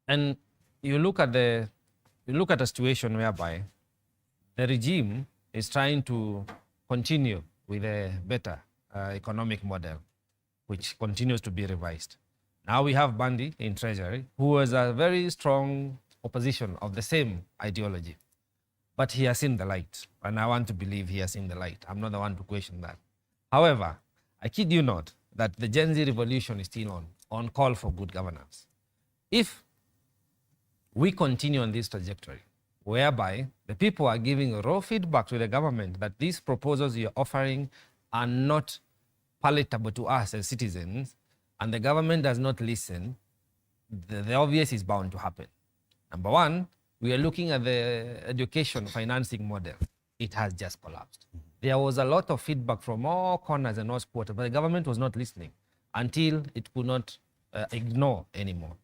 And you look at a situation whereby the regime is trying to continue with a better economic model, which continues to be revised. Now we have Bandi in Treasury, who was a very strong opposition of the same ideology. But he has seen the light, and I want to believe he has seen the light. I'm not the one to question that. However, I kid you not that the Gen Z revolution is still on call for good governance. If we continue on this trajectory, whereby the people are giving raw feedback to the government that these proposals you're offering are not palatable to us as citizens, and the government does not listen, the obvious is bound to happen. Number one, we are looking at the education financing model. It has just collapsed. There was a lot of feedback from all corners and all quarters, but the government was not listening until it could not ignore anymore.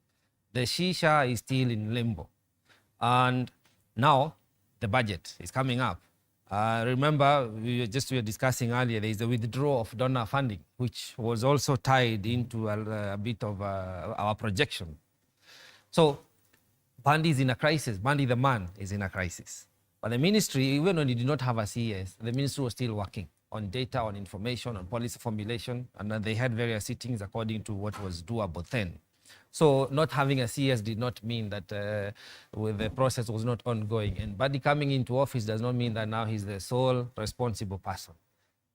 The shisha is still in limbo. And now the budget is coming up. Remember, we were discussing earlier, there is the withdrawal of donor funding, which was also tied into a bit of our projection. So Bandi is in a crisis. Bandi the man is in a crisis. But the ministry, even when it did not have a CES, the ministry was still working on data, on information, on policy formulation, and then they had various sittings according to what was doable then. So not having a CS did not mean that the process was not ongoing. And Bandi coming into office does not mean that now he's the sole responsible person.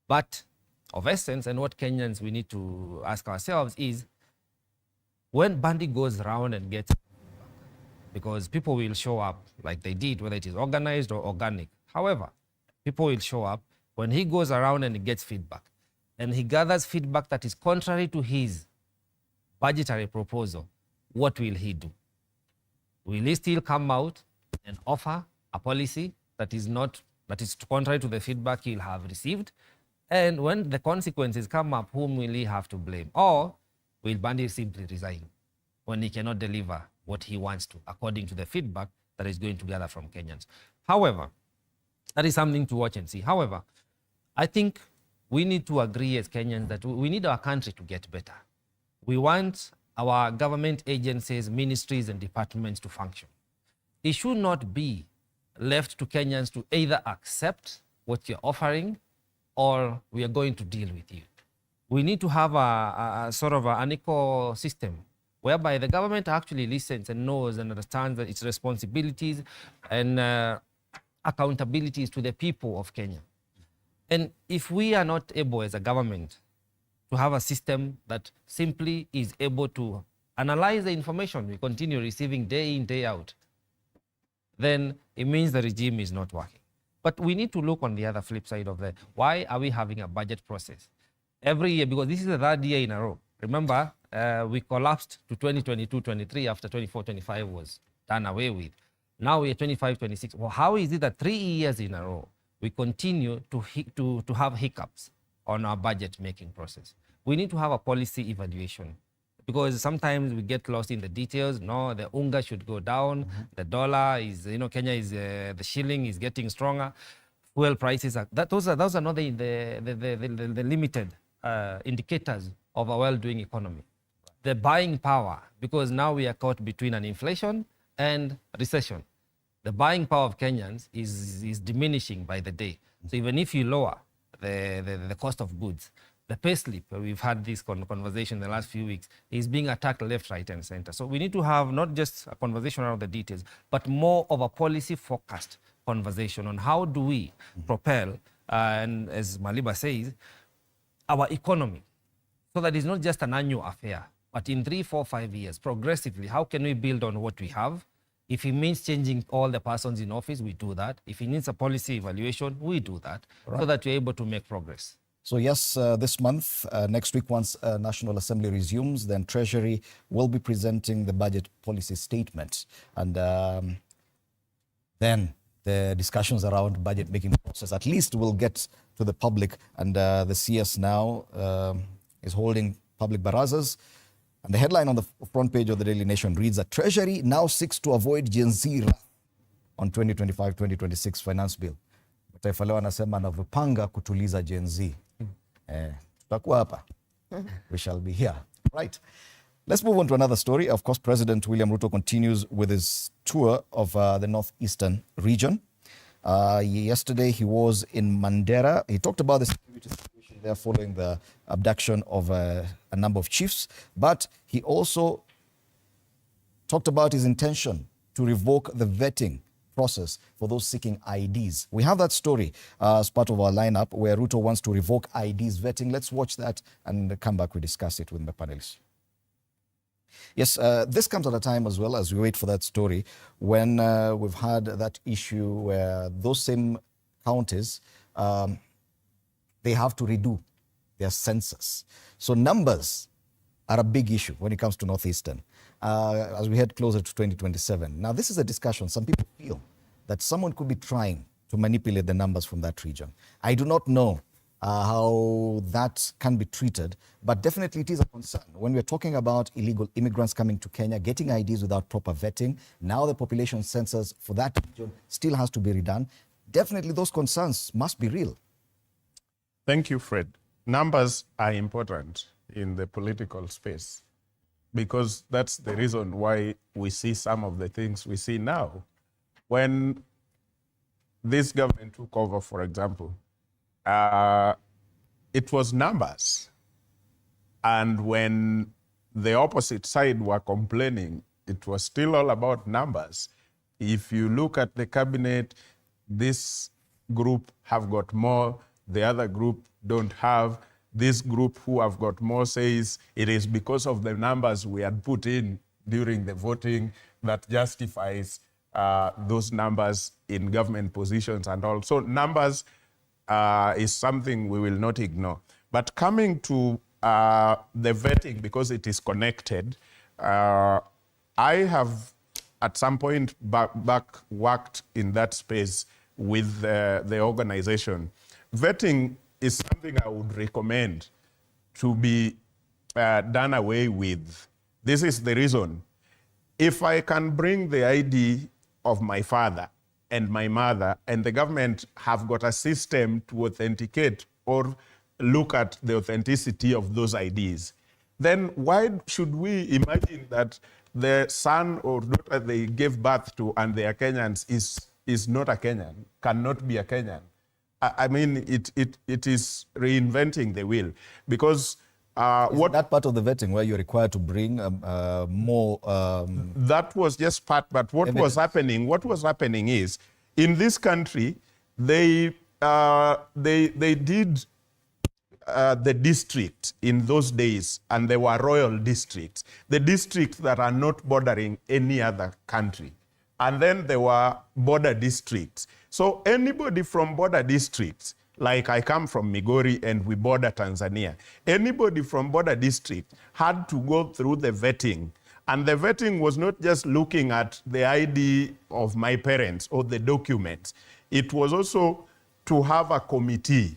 But of essence, and what Kenyans we need to ask ourselves is, when Bandi goes around and gets, because people will show up like they did, whether it is organized or organic. However, people will show up when he goes around and he gets feedback. And he gathers feedback that is contrary to his budgetary proposal. What will he do? Will he still come out and offer a policy that is contrary to the feedback he'll have received? And when the consequences come up, whom will he have to blame? Or will Bandi simply resign when he cannot deliver what he wants to, according to the feedback that is going to gather from Kenyans? However, that is something to watch and see. However, I think we need to agree as Kenyans that we need our country to get better. We want our government agencies, ministries, and departments to function. It should not be left to Kenyans to either accept what you're offering or we are going to deal with you. We need to have a sort of an ecosystem whereby the government actually listens and knows and understands its responsibilities and accountabilities to the people of Kenya. And if we are not able as a government to have a system that simply is able to analyze the information we continue receiving day in, day out, then it means the regime is not working. But we need to look on the other flip side of that. Why are we having a budget process every year? Because this is the third year in a row. Remember, we collapsed to 2022-23 after 24-25 was done away with. Now we're 25-26. Well, how is it that 3 years in a row we continue to have hiccups on our budget making process? We need to have a policy evaluation, because sometimes we get lost in the details. No, the unga should go down. The dollar is, Kenya is, the shilling is getting stronger. Fuel prices are, those are not the limited indicators of a well-doing economy. The buying power, because now we are caught between an inflation and recession. The buying power of Kenyans is diminishing by the day. So even if you lower the cost of goods, the payslip, we've had this conversation in the last few weeks, is being attacked left, right, and center. So we need to have not just a conversation around the details, but more of a policy-focused conversation on how do we propel, and as Maliba says, our economy, so that it's not just an annual affair, but in 3, 4, 5 years, progressively, how can we build on what we have? If it means changing all the persons in office, we do that. If it needs a policy evaluation, we do that, so that we're able to make progress. So yes, this month, next week, once National Assembly resumes, then Treasury will be presenting the budget policy statement. And then the discussions around budget making process, at least will get to the public. And the CS now is holding public barazas. And the headline on the front page of the Daily Nation reads that Treasury now seeks to avoid Gen Z wrath on 2025-2026 finance bill. Taifa leo anasema anavyopanga kutuliza Gen Z. Tutakuwa hapa. We shall be here. Right. Let's move on to another story. Of course, President William Ruto continues with his tour of the northeastern region. Yesterday, he was in Mandera. He talked about the security situation there following the abduction of a number of chiefs. But he also talked about his intention to revoke the vetting process for those seeking IDs. We have that story as part of our lineup where Ruto wants to revoke IDs vetting. Let's watch that and come back. We discuss it with the panelists. Yes, this comes at a time as well as we wait for that story when we've had that issue where those same counties, they have to redo their census. So numbers are a big issue when it comes to Northeastern as we head closer to 2027. Now, this is a discussion. Some people feel that someone could be trying to manipulate the numbers from that region. I do not know how that can be treated, but definitely it is a concern. When we're talking about illegal immigrants coming to Kenya, getting IDs without proper vetting, now the population census for that region still has to be redone. Definitely those concerns must be real. Thank you, Fred. Numbers are important in the political space because that's the reason why we see some of the things we see now. When this government took over, for example, it was numbers. And when the opposite side were complaining, it was still all about numbers. If you look at the cabinet, this group have got more, the other group don't have. This group who have got more says it is because of the numbers we had put in during the voting that justifies those numbers in government positions and all. So numbers is something we will not ignore. But coming to the vetting, because it is connected, I have at some point back worked in that space with the organization. Vetting is something I would recommend to be done away with. This is the reason. If I can bring the ID of my father and my mother, and the government have got a system to authenticate or look at the authenticity of those IDs, then why should we imagine that the son or daughter they gave birth to and they are Kenyans is not a Kenyan, cannot be a Kenyan? I mean, it is reinventing the wheel because what that part of the vetting where you're required to bring more. That was just part, but what evidence. What was happening is in this country they did the district in those days, and they were royal districts, the districts that are not bordering any other country. And then there were border districts. So anybody from border districts, like I come from Migori and we border Tanzania, anybody from border district had to go through the vetting. And the vetting was not just looking at the ID of my parents or the documents. It was also to have a committee.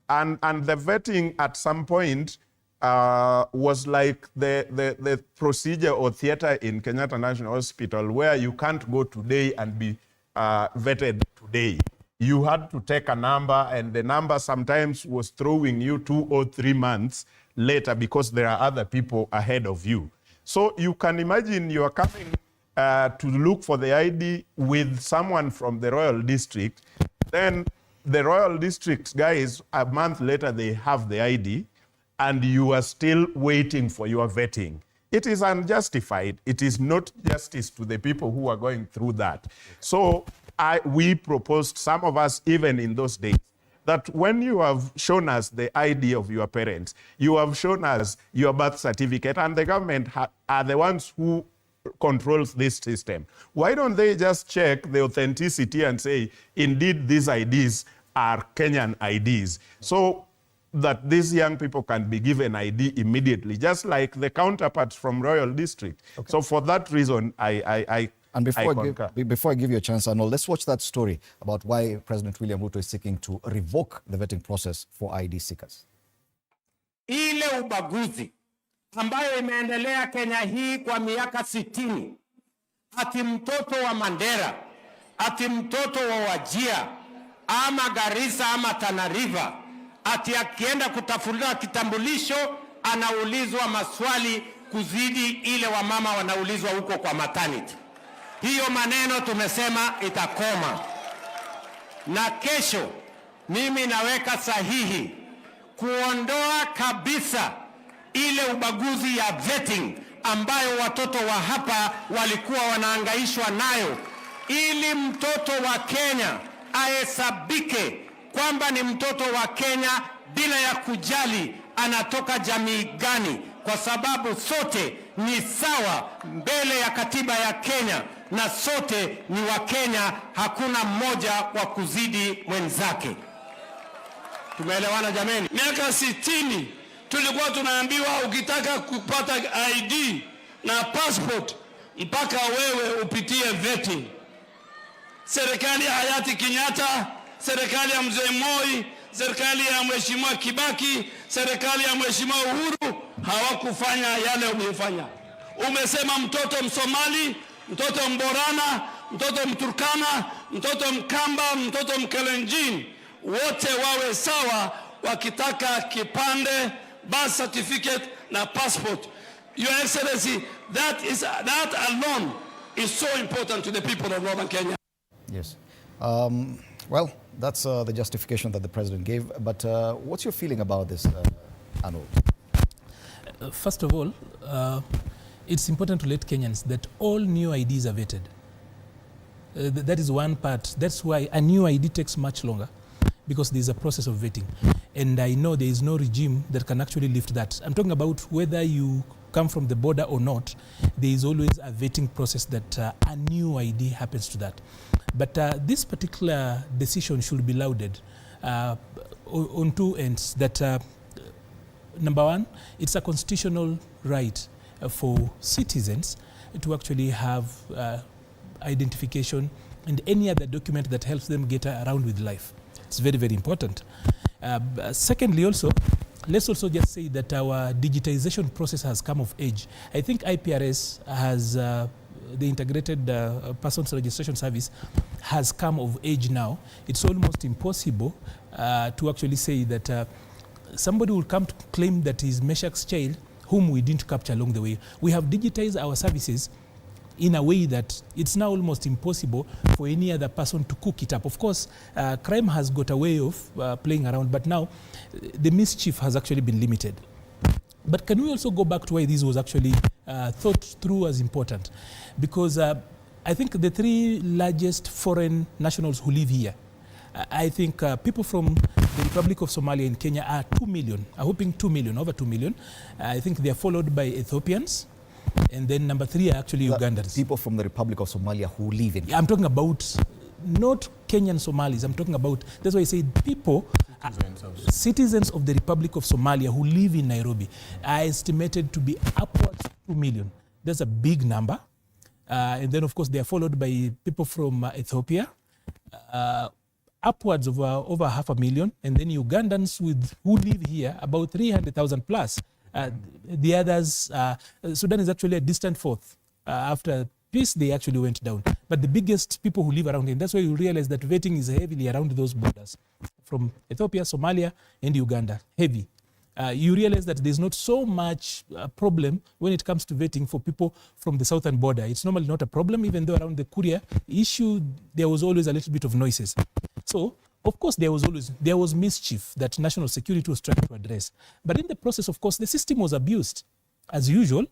And the vetting at some point was like the procedure or theater in Kenyatta National Hospital where you can't go today and be vetted today. You had to take a number, and the number sometimes was throwing you 2 or 3 months later because there are other people ahead of you. So you can imagine you are coming to look for the ID with someone from the royal district, then the Royal District guys, a month later, they have the ID, and you are still waiting for your vetting. It is unjustified. It is not justice to the people who are going through that. So we proposed, some of us even in those days, that when you have shown us the ID of your parents, you have shown us your birth certificate, and the government are the ones who controls this system. Why don't they just check the authenticity and say, indeed, these IDs are Kenyan IDs? So that these young people can be given ID immediately, just like the counterparts from Royal District. Okay. So for that reason, And before I give you a chance, Arnold, let's watch that story about why President William Ruto is seeking to revoke the vetting process for ID seekers. Ile ubaguzi ambayo imeendelea Kenya hii kwa miaka 60, ati mtoto wa Mandera, ati mtoto wa Wajia, ama Garissa ama Tana River, ati akienda kutafuta kitambulisho anaulizwa maswali kuzidi ile wamama wanaulizwa huko kwa maternity. Hiyo maneno tumesema itakoma. Na kesho mimi naweka sahihi kuondoa kabisa ile ubaguzi ya vetting ambayo watoto wa hapa walikuwa wanaangaishwa nayo, ili mtoto wa Kenya ahesabike kwamba ni mtoto wa Kenya bila ya kujali anatoka jamii gani, kwa sababu sote ni sawa mbele ya katiba ya Kenya na sote ni wa Kenya, hakuna mmoja wa kuzidi mwenzake. Tumeelewana jameni? Miaka 60 tulikuwa tunaambiwa ukitaka kupata ID na passport mpaka wewe upitie vetting. Serikali ya hayati Kenyatta, serikali ya mzee Moi, serikali ya mheshimiwa Kibaki, serikali ya mheshimiwa Uhuru hawakufanya yale umefanya. Umesema mtoto Msomali, mtoto Mborana, mtoto Mturkana, mtoto Mkamba, mtoto Mkalenjin, wote wawe sawa wakitaka kipande, birth certificate na passport. Your Excellency, that alone is so important to the people of Northern Kenya. Yes. Well, that's the justification that the president gave. But what's your feeling about this, Arnold? First of all, it's important to let Kenyans that all new IDs are vetted. That is one part. That's why a new ID takes much longer, because there's a process of vetting. And I know there is no regime that can actually lift that. I'm talking about whether you come from the border or not, there is always a vetting process that a new ID happens to that. But this particular decision should be lauded on two ends. That number one, it's a constitutional right for citizens to actually have identification and any other document that helps them get around with life. It's very, very important. Secondly, also, let's also just say that our digitization process has come of age. I think IPRS has, the Integrated Persons Registration Service, has come of age now. It's almost impossible to actually say that somebody will come to claim that he's Meshach's child, whom we didn't capture along the way. We have digitized our services in a way that it's now almost impossible for any other person to cook it up. Of course, crime has got a way of playing around, but now the mischief has actually been limited. But can we also go back to why this was actually thought through as important? Because I think the three largest foreign nationals who live here, I think people from the Republic of Somalia and Kenya are 2 million, are hoping 2 million, over 2 million. I think they are followed by Ethiopians. And then number 3 are actually Ugandans. People from the Republic of Somalia who live in Kenya. I'm talking about not Kenyan Somalis. I'm talking about, that's why I say people, citizens of the Republic of Somalia who live in Nairobi are estimated to be upwards of 2 million. That's a big number. And then, of course, they are followed by people from Ethiopia, upwards of over 500,000. And then Ugandans who live here, about 300,000 plus. The others, Sudan is actually a distant fourth. After peace, they actually went down. But the biggest people who live around, and that's why you realize that vetting is heavily around those borders. From Ethiopia, Somalia, and Uganda, heavy. You realize that there's not so much problem when it comes to vetting for people from the southern border. It's normally not a problem, even though around the Kuria issue, there was always a little bit of noises. So Of course, there was mischief that national security was trying to address. But in the process, of course, the system was abused. As usual,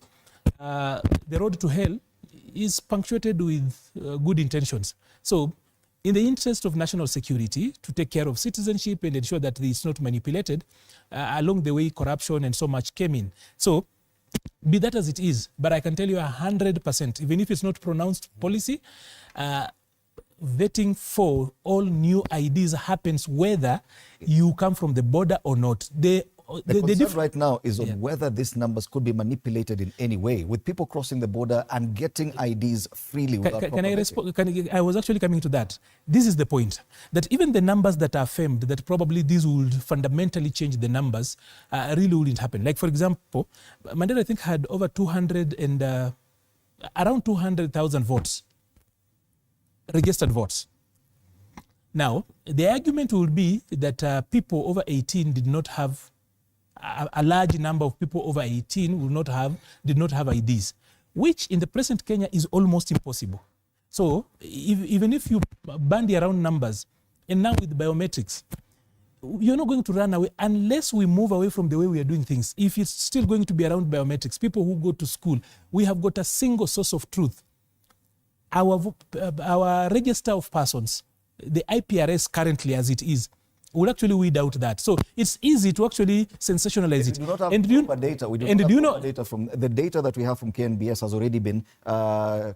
the road to hell is punctuated with good intentions. So, in the interest of national security, to take care of citizenship and ensure that it's not manipulated, along the way, corruption and so much came in. So, be that as it is, but I can tell you 100%, even if it's not pronounced policy, vetting for all new IDs happens whether you come from the border or not. The concern right now is on whether these numbers could be manipulated in any way, with people crossing the border and getting IDs freely without Can I respond? I was actually coming to that. This is the point, that even the numbers that are famed, that probably these would fundamentally change the numbers, really wouldn't happen. Like, for example, Mandela, I think, had over around 200,000 votes, registered votes. Now, the argument would be that people over 18 did not have, a large number of people over 18 did not have IDs, which in the present Kenya is almost impossible. So even if you bandy around numbers, and now with biometrics, you're not going to run away unless we move away from the way we are doing things. If it's still going to be around biometrics, people who go to school, we have got a single source of truth. Our register of persons, the IPRS currently as it is, will actually weed out that. So it's easy to actually sensationalize it. We do not have proper data. We do not have proper data from the data that we have from KNBS has already been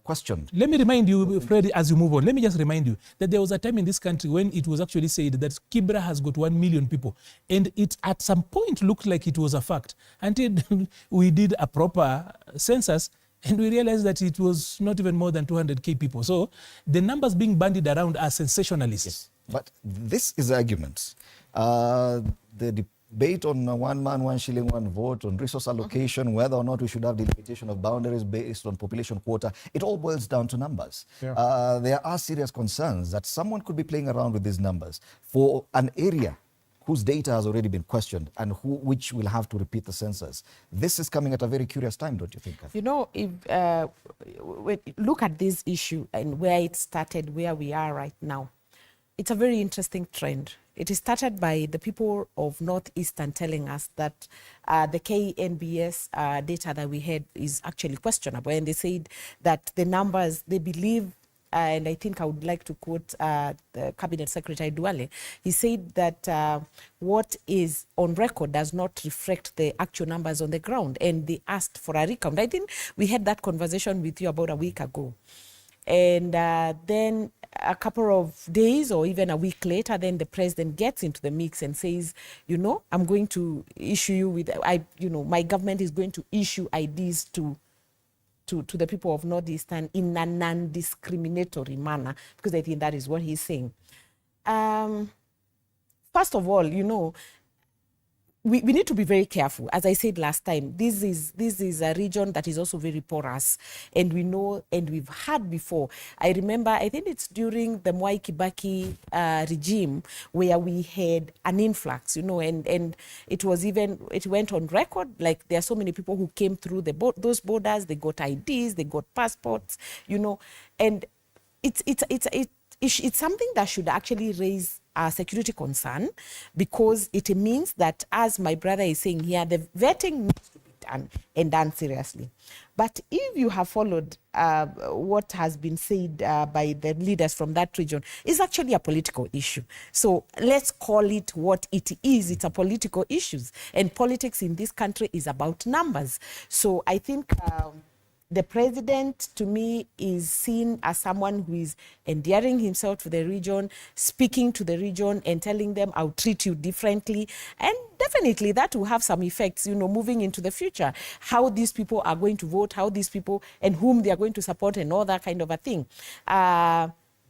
questioned. Let me remind you, Fred, as you move on, let me just remind you that there was a time in this country when it was actually said that Kibra has got 1 million people. And it at some point looked like it was a fact until we did a proper census and we realized that it was not even more than 200K people. So the numbers being bandied around are sensationalists. Yes. But this is the argument. The debate on 1 man, 1 shilling, 1 vote, on resource allocation, whether or not we should have delimitation of boundaries based on population quota, it all boils down to numbers. Yeah. There are serious concerns that someone could be playing around with these numbers for an area whose data has already been questioned and which will have to repeat the census. This is coming at a very curious time, don't you think? You know, if look at this issue and where it started, where we are right now. It's a very interesting trend. It is started by the people of Northeastern telling us that the KNBS data that we had is actually questionable. And they said that the numbers, they believe, and I think I would like to quote the Cabinet Secretary Duale. He said that what is on record does not reflect the actual numbers on the ground. And they asked for a recount. I think we had that conversation with you about a week ago. And then a couple of days or even a week later, then the president gets into the mix and says, you know, I'm going to issue you with, my government is going to issue IDs to the people of Northeastern in a non-discriminatory manner, because I think that is what he's saying. First of all, you know, we need to be very careful. As I said last time, this is a region that is also very porous, and we know, and we've had before. I remember, I think it's during the Mwai Kibaki regime where we had an influx, you know, and it went on record, like there are so many people who came through those borders, they got IDs, they got passports, you know, and it's something that should actually raise a security concern, because it means that, as my brother is saying here, the vetting needs to be done and done seriously. But if you have followed what has been said by the leaders from that region, it's actually a political issue. So let's call it what it is. It's a political issue. And politics in this country is about numbers. So I think the president, to me, is seen as someone who is endearing himself to the region, speaking to the region and telling them, I'll treat you differently. And definitely that will have some effects, you know, moving into the future, how these people are going to vote, how these people and whom they are going to support and all that kind of a thing.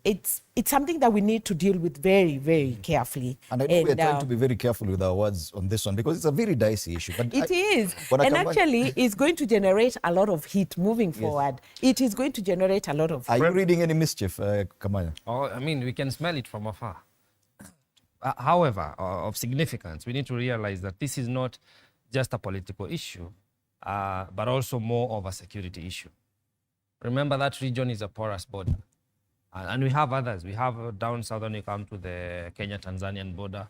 It's something that we need to deal with very, very carefully. And I know we are trying to be very careful with our words on this one, because it's a very dicey issue. But it is. And actually, it's going to generate a lot of heat moving forward. It is going to generate a lot of heat. Are you reading any mischief, Kamaya? Oh, I mean, we can smell it from afar. However, of significance, we need to realize that this is not just a political issue, but also more of a security issue. Remember, that region is a porous border. And we have others. We have down south when you come to the Kenya-Tanzanian border.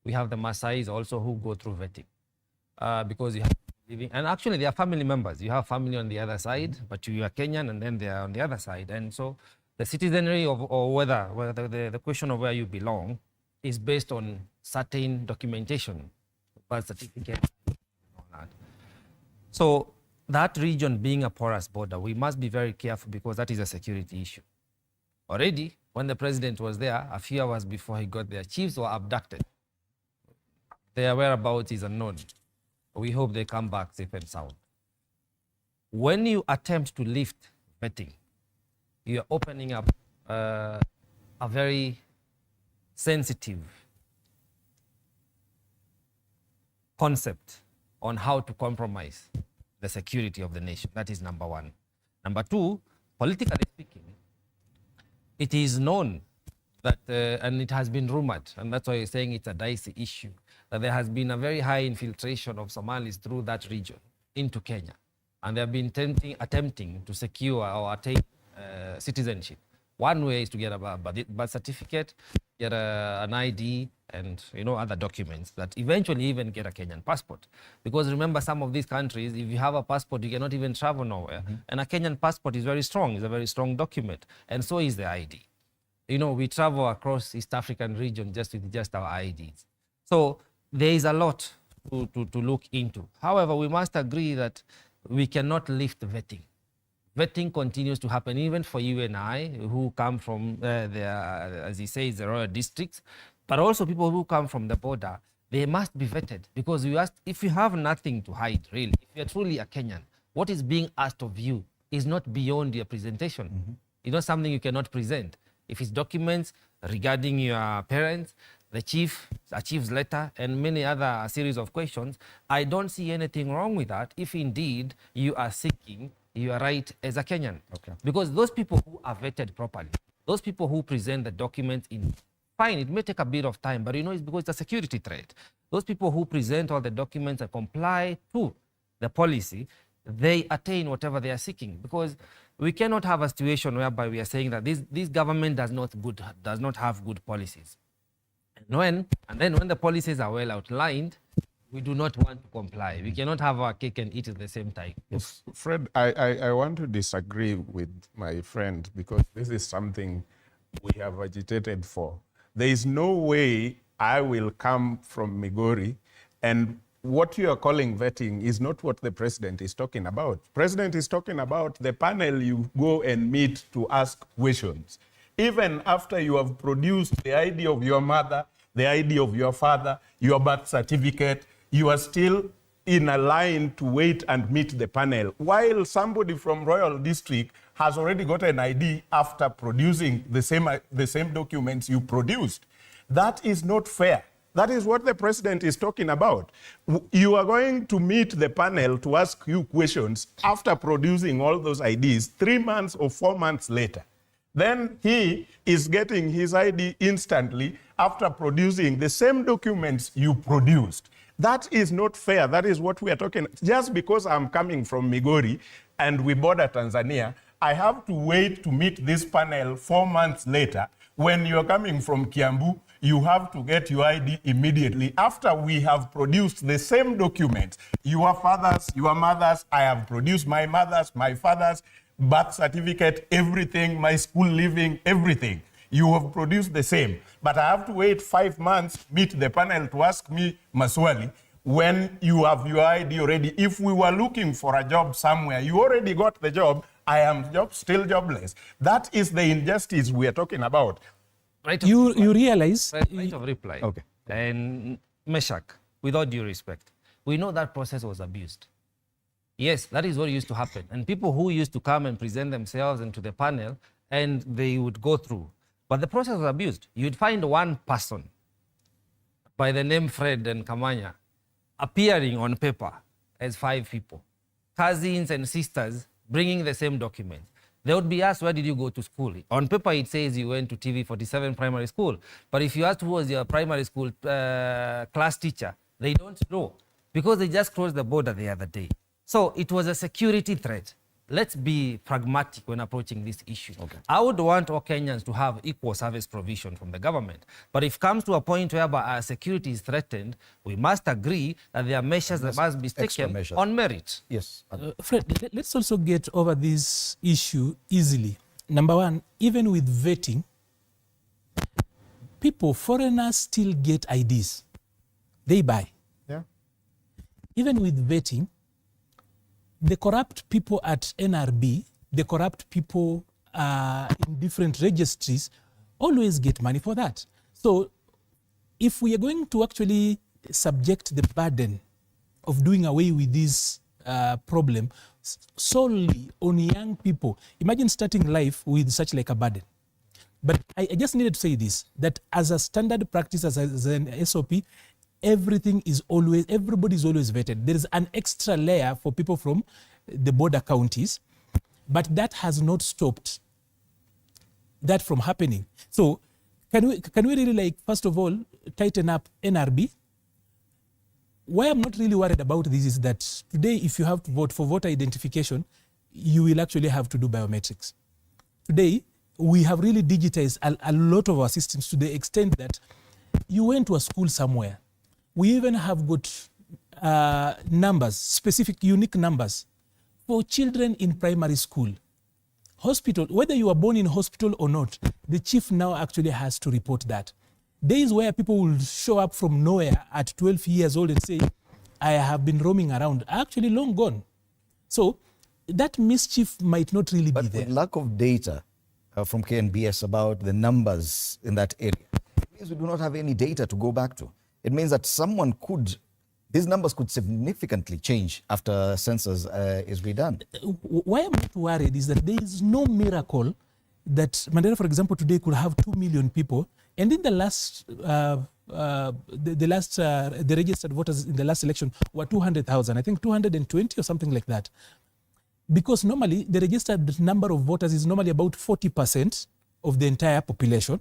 We have the Maasais also who go through vetting because you have living, and actually they are family members. You have family on the other side, but you are Kenyan and then they are on the other side. And so the citizenry of, or whether the question of where you belong is based on certain documentation, birth certificate, and all that. So that region being a porous border, we must be very careful because that is a security issue. Already, when the president was there, a few hours before he got there, chiefs were abducted. Their whereabouts is unknown. We hope they come back safe and sound. When you attempt to lift vetting, you are opening up a very sensitive concept on how to compromise the security of the nation. That is number one. Number two, politically speaking, it is known that, and it has been rumored, and that's why you're saying it's a dicey issue, that there has been a very high infiltration of Somalis through that region into Kenya. And they have been attempting to secure or attain citizenship. One way is to get a birth certificate, get an ID, and other documents that eventually even get a Kenyan passport. Because remember, some of these countries, if you have a passport, you cannot even travel nowhere. And a Kenyan passport is very strong, it's a very strong document. And so is the ID. We travel across East African region just with just our IDs. So there is a lot to look into. However, we must agree that we cannot lift vetting. Vetting continues to happen even for you and I, who come from as he says, the royal districts, but also people who come from the border. They must be vetted because if you have nothing to hide, really, if you're truly a Kenyan, what is being asked of you is not beyond your presentation. It's not something you cannot present. If it's documents regarding your parents, a chief's letter, and many other series of questions, I don't see anything wrong with that if indeed you are seeking your right as a Kenyan. Okay. Because those people who are vetted properly, those people who present the documents fine, it may take a bit of time, but it's because it's a security threat. Those people who present all the documents and comply to the policy, they attain whatever they are seeking. Because we cannot have a situation whereby we are saying that this government does not have good policies. And then when the policies are well outlined, we do not want to comply. We cannot have our cake and eat at the same time. Yes. Fred, I want to disagree with my friend because this is something we have agitated for. There is no way I will come from Migori, and what you are calling vetting is not what the president is talking about. President is talking about the panel you go and meet to ask questions. Even after you have produced the ID of your mother, the ID of your father, your birth certificate, you are still in a line to wait and meet the panel, while somebody from Royal District has already got an ID after producing the same documents you produced. That is not fair. That is what the president is talking about. You are going to meet the panel to ask you questions after producing all those IDs 3 months or 4 months later. Then he is getting his ID instantly after producing the same documents you produced. That is not fair. That is what we are talking. Just because I'm coming from Migori and we border Tanzania, I have to wait to meet this panel 4 months later. When you're coming from Kiambu, you have to get your ID immediately after we have produced the same documents. Your fathers, your mothers, I have produced my mother's, my father's birth certificate, everything, my school living, everything. You have produced the same. But I have to wait 5 months, meet the panel to ask me maswali when you have your ID already. If we were looking for a job somewhere, you already got the job, I am still jobless. That is the injustice we are talking about. You realize... Right of reply. Okay. And Meshach, with all due respect, we know that process was abused. Yes, that is what used to happen. And people who used to come and present themselves into the panel, and they would go through. But the process was abused. You'd find one person by the name Fred and Kamanya appearing on paper as 5 people, cousins and sisters bringing the same document. They would be asked, where did you go to school? On paper, it says you went to TV 47 primary school. But if you ask who was your primary school class teacher, they don't know because they just crossed the border the other day. So it was a security threat. let's be pragmatic when approaching this issue. I would want all Kenyans to have equal service provision from the government. But if it comes to a point whereby our security is threatened, we must agree that there are measures that must be taken on merit. Yes. Fred, let's also get over this issue easily. Number one, even with vetting, foreigners still get IDs. They buy. Yeah. Even with vetting, the corrupt people at NRB, the corrupt people in different registries always get money for that. So if we are going to actually subject the burden of doing away with this problem solely on young people, imagine starting life with such like a burden. But I just needed to say this, that as a standard practice, as an SOP, everybody is always vetted. There is an extra layer for people from the border counties, but that has not stopped that from happening. So can we really, like, first of all, tighten up NRB? Why I'm not really worried about this is that today, if you have to vote for voter identification, you will actually have to do biometrics. Today, we have really digitized a lot of our systems to the extent that you went to a school somewhere. We even have got numbers, specific unique numbers for children in primary school. Hospital, whether you are born in hospital or not, the chief now actually has to report that. Days where people will show up from nowhere at 12 years old and say, I have been roaming around, are actually long gone. So that mischief might not really be there. But lack of data from KNBS about the numbers in that area, it means we do not have any data to go back to. It means that these numbers could significantly change after census is redone. Why I'm not worried is that there is no miracle that Mandela, for example, today could have 2 million people, and in the last, the registered voters in the last election were 200,000. I think 220 or something like that. Because normally the registered number of voters is normally about 40% of the entire population.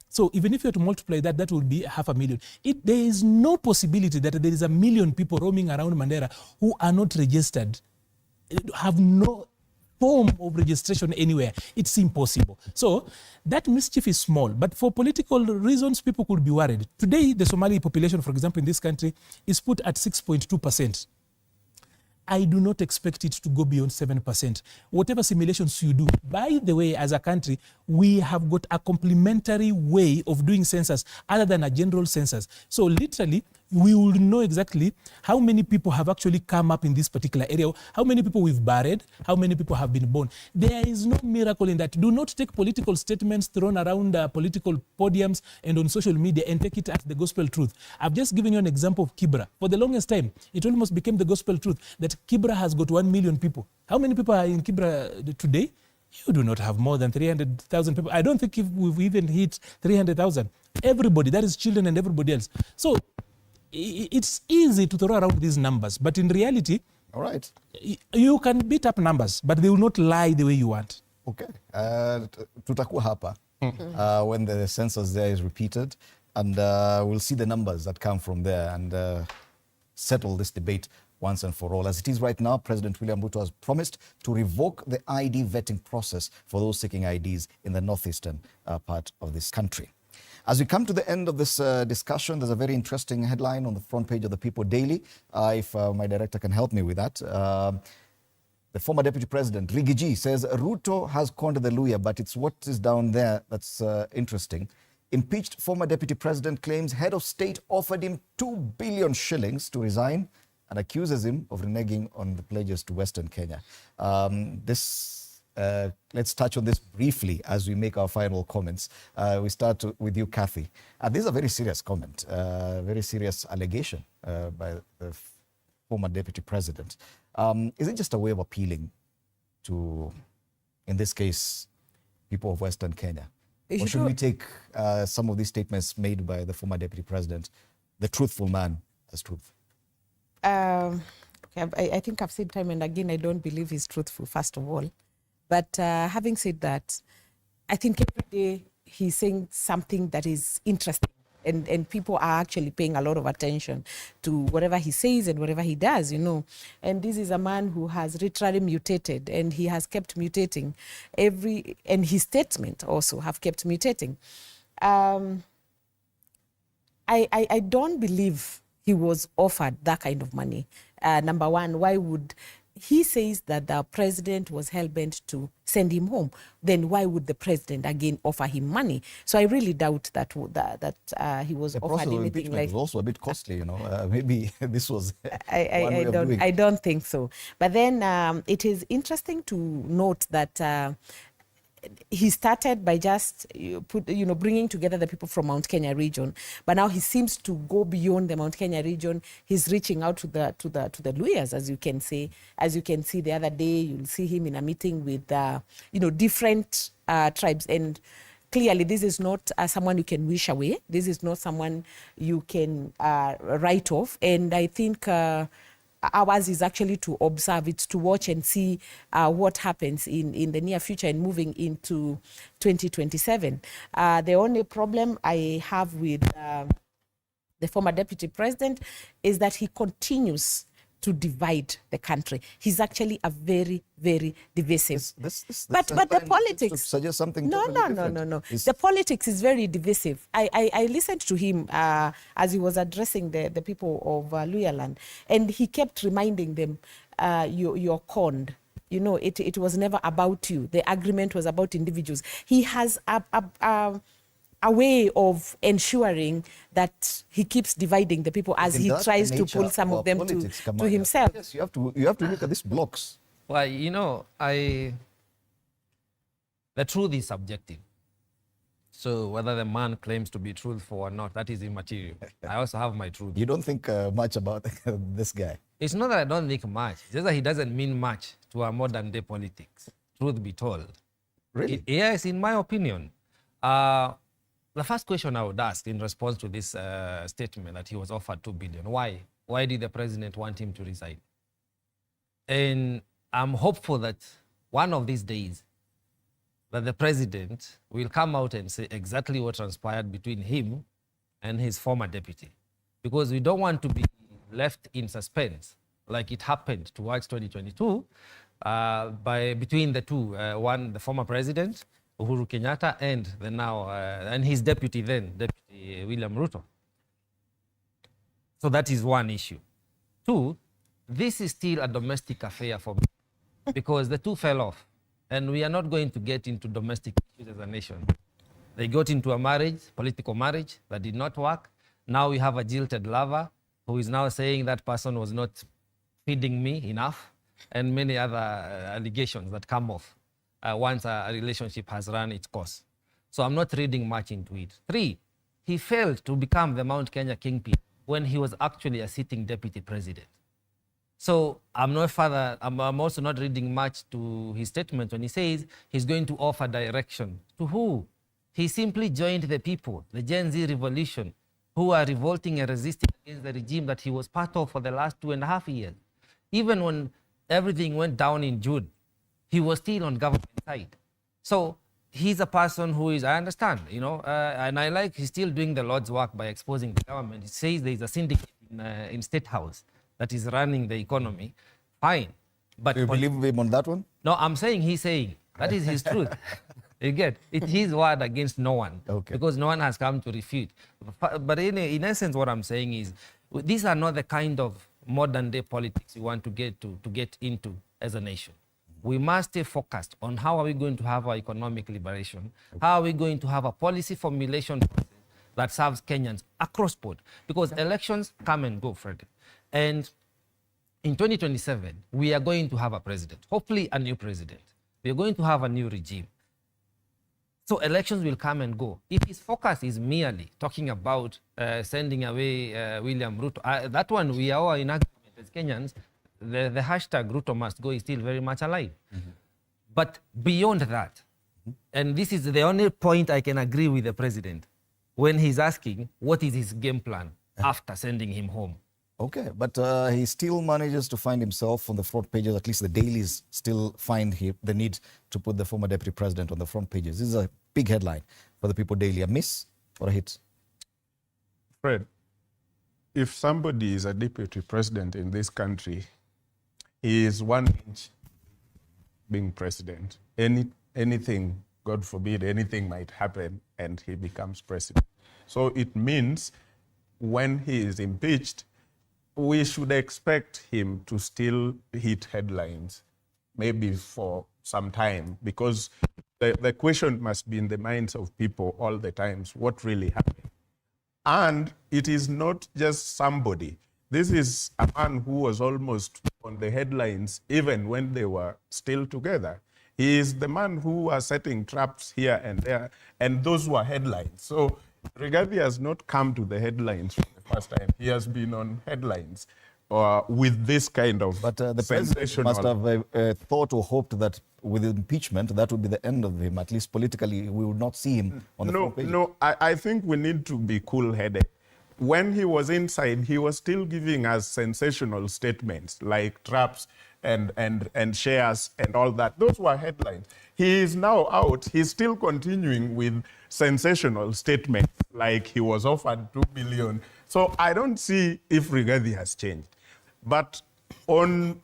So even if you were to multiply that, that would be 500,000. There is no possibility that there is 1 million people roaming around Mandera who are not registered, have no form of registration anywhere. It's impossible. So that mischief is small, but for political reasons, people could be worried. Today, the Somali population, for example, in this country, is put at 6.2%. I do not expect it to go beyond 7%. Whatever simulations you do, by the way, as a country, we have got a complementary way of doing census other than a general census. So literally, we will know exactly how many people have actually come up in this particular area, how many people we've buried, how many people have been born. There is no miracle in that. Do not take political statements thrown around political podiums and on social media and take it as the gospel truth. I've just given you an example of Kibra. For the longest time, it almost became the gospel truth that Kibra has got 1 million people. How many people are in Kibra today? You do not have more than 300,000 people. I don't think if we've even hit 300,000. Everybody, that is children and everybody else. So it's easy to throw around these numbers, but in reality, all right, you can beat up numbers, but they will not lie the way you want. Okay. Tutakuwa hapa when the census there is repeated, and we'll see the numbers that come from there and settle this debate once and for all. As it is right now, President William Ruto has promised to revoke the ID vetting process for those seeking IDs in the northeastern part of this country. As we come to the end of this discussion, there's a very interesting headline on the front page of the People Daily. If my director can help me with that. The former Deputy President, Rigiji, says Ruto has cornered the Luya, but it's what is down there that's interesting. Impeached former Deputy President claims head of state offered him 2 billion shillings to resign and accuses him of reneging on the pledges to Western Kenya. Let's touch on this briefly as we make our final comments. We start with you, Kathy. This is a very serious comment, very serious allegation by the former Deputy President. Is it just a way of appealing to, in this case, people of Western Kenya? Or should we take some of these statements made by the former Deputy President, the truthful man, as truth? I think I've said time and again, I don't believe he's truthful, first of all. But having said that, I think every day he's saying something that is interesting and people are actually paying a lot of attention to whatever he says and whatever he does, you know. And this is a man who has literally mutated, and he has kept mutating and his statements also have kept mutating. I don't believe he was offered that kind of money. Number one, why would he says that the president was hell-bent to send him home? Then why would the president again offer him money? So I really doubt that he was offered anything like. It was also a bit costly, you know. Maybe this was. I don't think so. But then it is interesting to note that. He started by just bringing together the people from Mount Kenya region, but now he seems to go beyond the Mount Kenya region. He's reaching out to the Luyas, as you can see. As you can see the other day, you'll see him in a meeting with different tribes, and clearly this is not someone you can wish away. This is not someone you can write off, and I think. Ours is actually to observe, it's to watch and see what happens in the near future and moving into 2027. The only problem I have with the former deputy president is that he continues to divide the country. He's actually a very, very divisive. But the politics. To suggest something. No. The politics is very divisive. I listened to him as he was addressing the people of Luyaland, and he kept reminding them, you're conned. You know, it was never about you. The agreement was about individuals. He has a way of ensuring that he keeps dividing the people as he tries to pull some of them to himself. Yes, you have to look at these blocks. Well, you know, the truth is subjective. So whether the man claims to be truthful or not, that is immaterial. I also have my truth. You don't think much about this guy? It's not that I don't think much. It's just that he doesn't mean much to our modern day politics. Truth be told. Really? Yes, in my opinion. The first question I would ask in response to this statement that he was offered 2 billion, why? Why did the president want him to resign? And I'm hopeful that one of these days that the president will come out and say exactly what transpired between him and his former deputy. Because we don't want to be left in suspense like it happened towards 2022 between the two, the former president, Uhuru Kenyatta, and and his deputy William Ruto. So that is one issue. Two, this is still a domestic affair for me because the two fell off, and we are not going to get into domestic issues as a nation. They got into a marriage, political marriage, that did not work. Now we have a jilted lover who is now saying that person was not feeding me enough, and many other allegations that come off once a relationship has run its course. So I'm not reading much into it. Three, he failed to become the Mount Kenya kingpin when he was actually a sitting deputy president. So I'm also not reading much to his statement when he says he's going to offer direction. To who? He simply joined the people, the Gen Z revolution, who are revolting and resisting against the regime that he was part of for the last 2.5 years. Even when everything went down in June, he was still on government side. So he's a person who is, I understand, and I like he's still doing the Lord's work by exposing the government. He says there's a syndicate in State House that is running the economy. Fine. But do you believe him on that one? No, I'm saying he's saying. That is his truth. You get? It's his word against no one. Okay. Because no one has come to refute. But in essence, what I'm saying is, these are not the kind of modern day politics we want to get into as a nation. We must stay focused on how are we going to have our economic liberation, how are we going to have a policy formulation process that serves Kenyans across board. Because elections come and go, Fred. And in 2027, we are going to have a president, hopefully a new president. We are going to have a new regime. So elections will come and go. If his focus is merely talking about sending away William Ruto, that one we are all in agreement as Kenyans. The hashtag Ruto must go is still very much alive. Mm-hmm. But beyond that, and this is the only point I can agree with the president, when he's asking what is his game plan after sending him home. Okay, but he still manages to find himself on the front pages. At least the dailies still find the need to put the former deputy president on the front pages. This is a big headline for the People Daily. A miss or a hit? Fred, if somebody is a deputy president in this country, he is 1 inch being president. Anything, God forbid, anything might happen and he becomes president. So it means when he is impeached, we should expect him to still hit headlines, maybe for some time, because the question must be in the minds of people all the times, what really happened? And it is not just somebody. This is a man who was almost on the headlines even when they were still together. He is the man who was setting traps here and there, and those were headlines. So Grevy has not come to the headlines for the first time. He has been on headlines with this kind of the president must have thought or hoped that with impeachment, that would be the end of him. At least politically, we would not see him on the front page. No, I think we need to be cool-headed. When he was inside, he was still giving us sensational statements like traps and shares and all that. Those were headlines. He is now out. He's still continuing with sensational statements like he was offered 2 billion. So I don't see if Grevy has changed. But on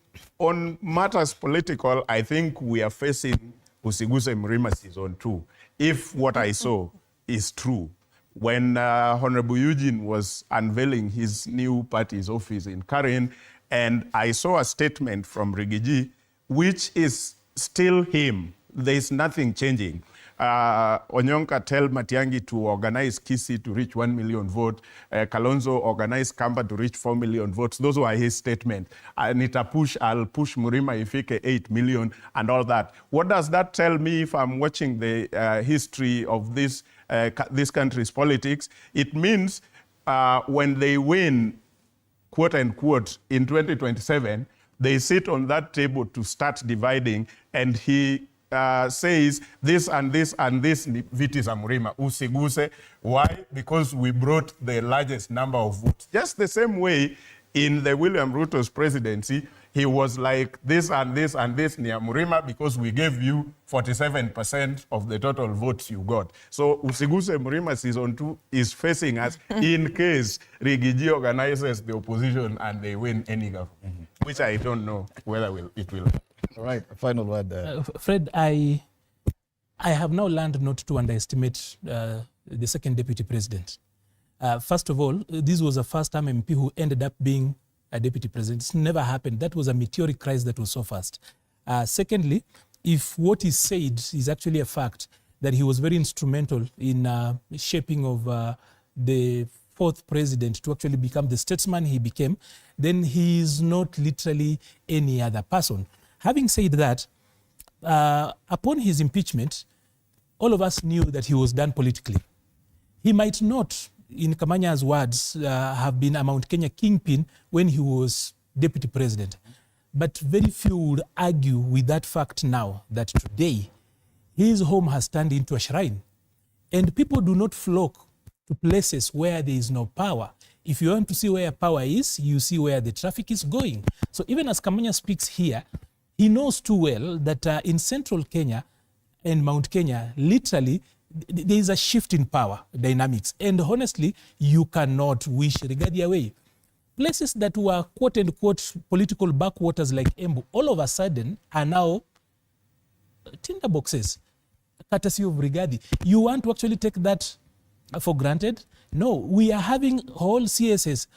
matters political, I think we are facing Usiguse Mrima season 2, if what I saw is true. When Honorable Eugene was unveiling his new party's office in Karen, and I saw a statement from Rigiji, which is still him. There's nothing changing. Onyonka tell Matiangi to organize Kisi to reach 1 million votes. Kalonzo organized Kamba to reach 4 million votes. Those were his statements. I'll push Murima Ifike 8 million and all that. What does that tell me if I'm watching the history of this country's politics? It means when they win, quote unquote, in 2027, they sit on that table to start dividing, and he says this and this and this viti za Mrima usiguse. Why? Because we brought the largest number of votes. Just the same way in the William Ruto's presidency, he was like this and this and this near Mrima because we gave you 47% of the total votes you got. So Usiguse Mrima season 2 is facing us in case Rigiji organizes the opposition and they win any government, which I don't know whether it will. All right, final word. Fred, I have now learned not to underestimate the second deputy president. First of all, this was a first-time MP who ended up being a deputy president. It's never happened. That was a meteoric rise that was so fast. Secondly, if what is said is actually a fact, that he was very instrumental in shaping of the fourth president to actually become the statesman he became, then he is not literally any other person. Having said that, upon his impeachment, all of us knew that he was done politically. He might not, in Kamanya's words, have been a Mount Kenya kingpin when he was deputy president. But very few would argue with that fact now, that today his home has turned into a shrine. And people do not flock to places where there is no power. If you want to see where power is, you see where the traffic is going. So even as Kamanya speaks here, he knows too well that in central Kenya and Mount Kenya, literally, there is a shift in power dynamics. And honestly, you cannot wish Rigadi away. Places that were quote-unquote political backwaters like Embu, all of a sudden are now tinderboxes, courtesy of Rigadi. You want to actually take that for granted? No, we are having whole CSs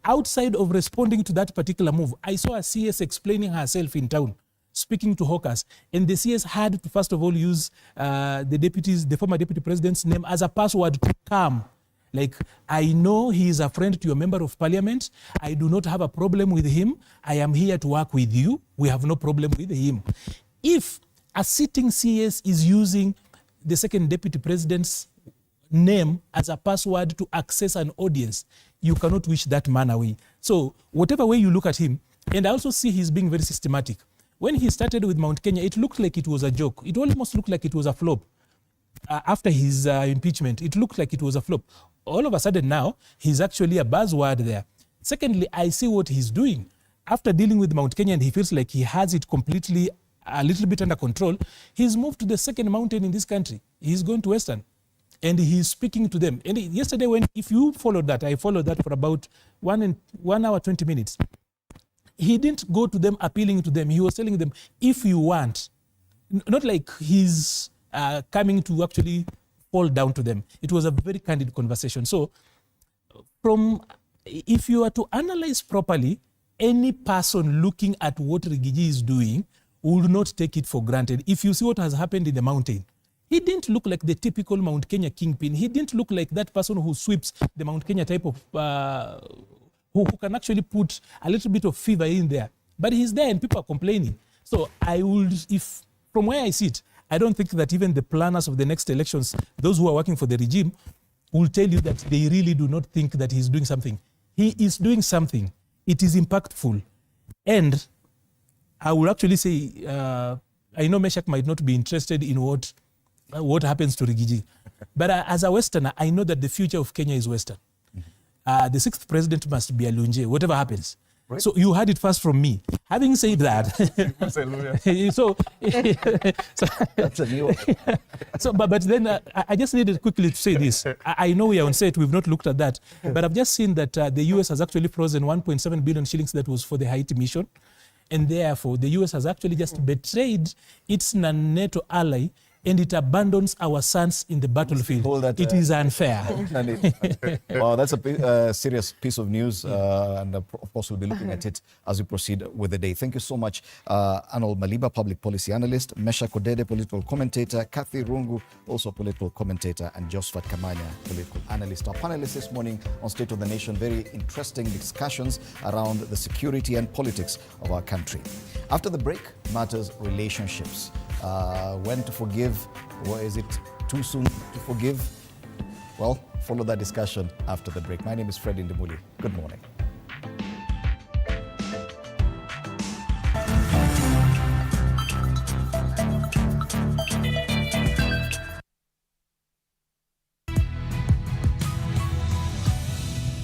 outside of responding to that particular move. I saw a CS explaining herself in town, speaking to hawkers, and the CS had to first of all use the former deputy president's name as a password to come. Like, I know he is a friend to your member of parliament. I do not have a problem with him. I am here to work with you. We have no problem with him. If a sitting CS is using the second deputy president's name as a password to access an audience, you cannot wish that man away. So whatever way you look at him, and I also see he's being very systematic. When he started with Mount Kenya, it looked like it was a joke. It almost looked like it was a flop. After his impeachment, it looked like it was a flop. All of a sudden now, he's actually a buzzword there. Secondly, I see what he's doing. After dealing with Mount Kenya and he feels like he has it completely, a little bit under control, he's moved to the second mountain in this country. He's going to Western. and he's speaking to them. And yesterday, if you followed that, I followed that for about 1 hour, 20 minutes. He didn't go to them appealing to them. He was telling them, if you want, not like he's coming to actually fall down to them. It was a very candid conversation. So if you are to analyze properly, any person looking at what Rigiji is doing will not take it for granted. If you see what has happened in the mountain, he didn't look like the typical Mount Kenya kingpin. He didn't look like that person who sweeps the Mount Kenya type of, who can actually put a little bit of fever in there. But he's there and people are complaining. So from where I sit, I don't think that even the planners of the next elections, those who are working for the regime, will tell you that they really do not think that he's doing something. He is doing something. It is impactful. And I will actually say, I know Meshach might not be interested in what happens to Rigiji. But as a Westerner, I know that the future of Kenya is Western. The sixth president must be a Lunje, whatever happens. Right. So you heard it first from me. Having said that, that's a new one. But then I just needed quickly to say this. I know we are on set, we've not looked at that, but I've just seen that the US has actually frozen 1.7 billion shillings that was for the Haiti mission. And therefore, the US has actually just betrayed its non-NATO ally, and it abandons our sons in the battlefield. It is unfair. Wow, that's a serious piece of news, and of course we'll be looking at it as we proceed with the day. Thank you so much, Arnold Maliba, public policy analyst, Mesha Kodede, political commentator, Kathy Rungu, also political commentator, and Josephat Kamanya, political analyst. Our panelists this morning on State of the Nation, very interesting discussions around the security and politics of our country. After the break, matters relationships. When to forgive, or is it too soon to forgive? Well, follow that discussion after the break. My name is Fred Indemuli. Good morning.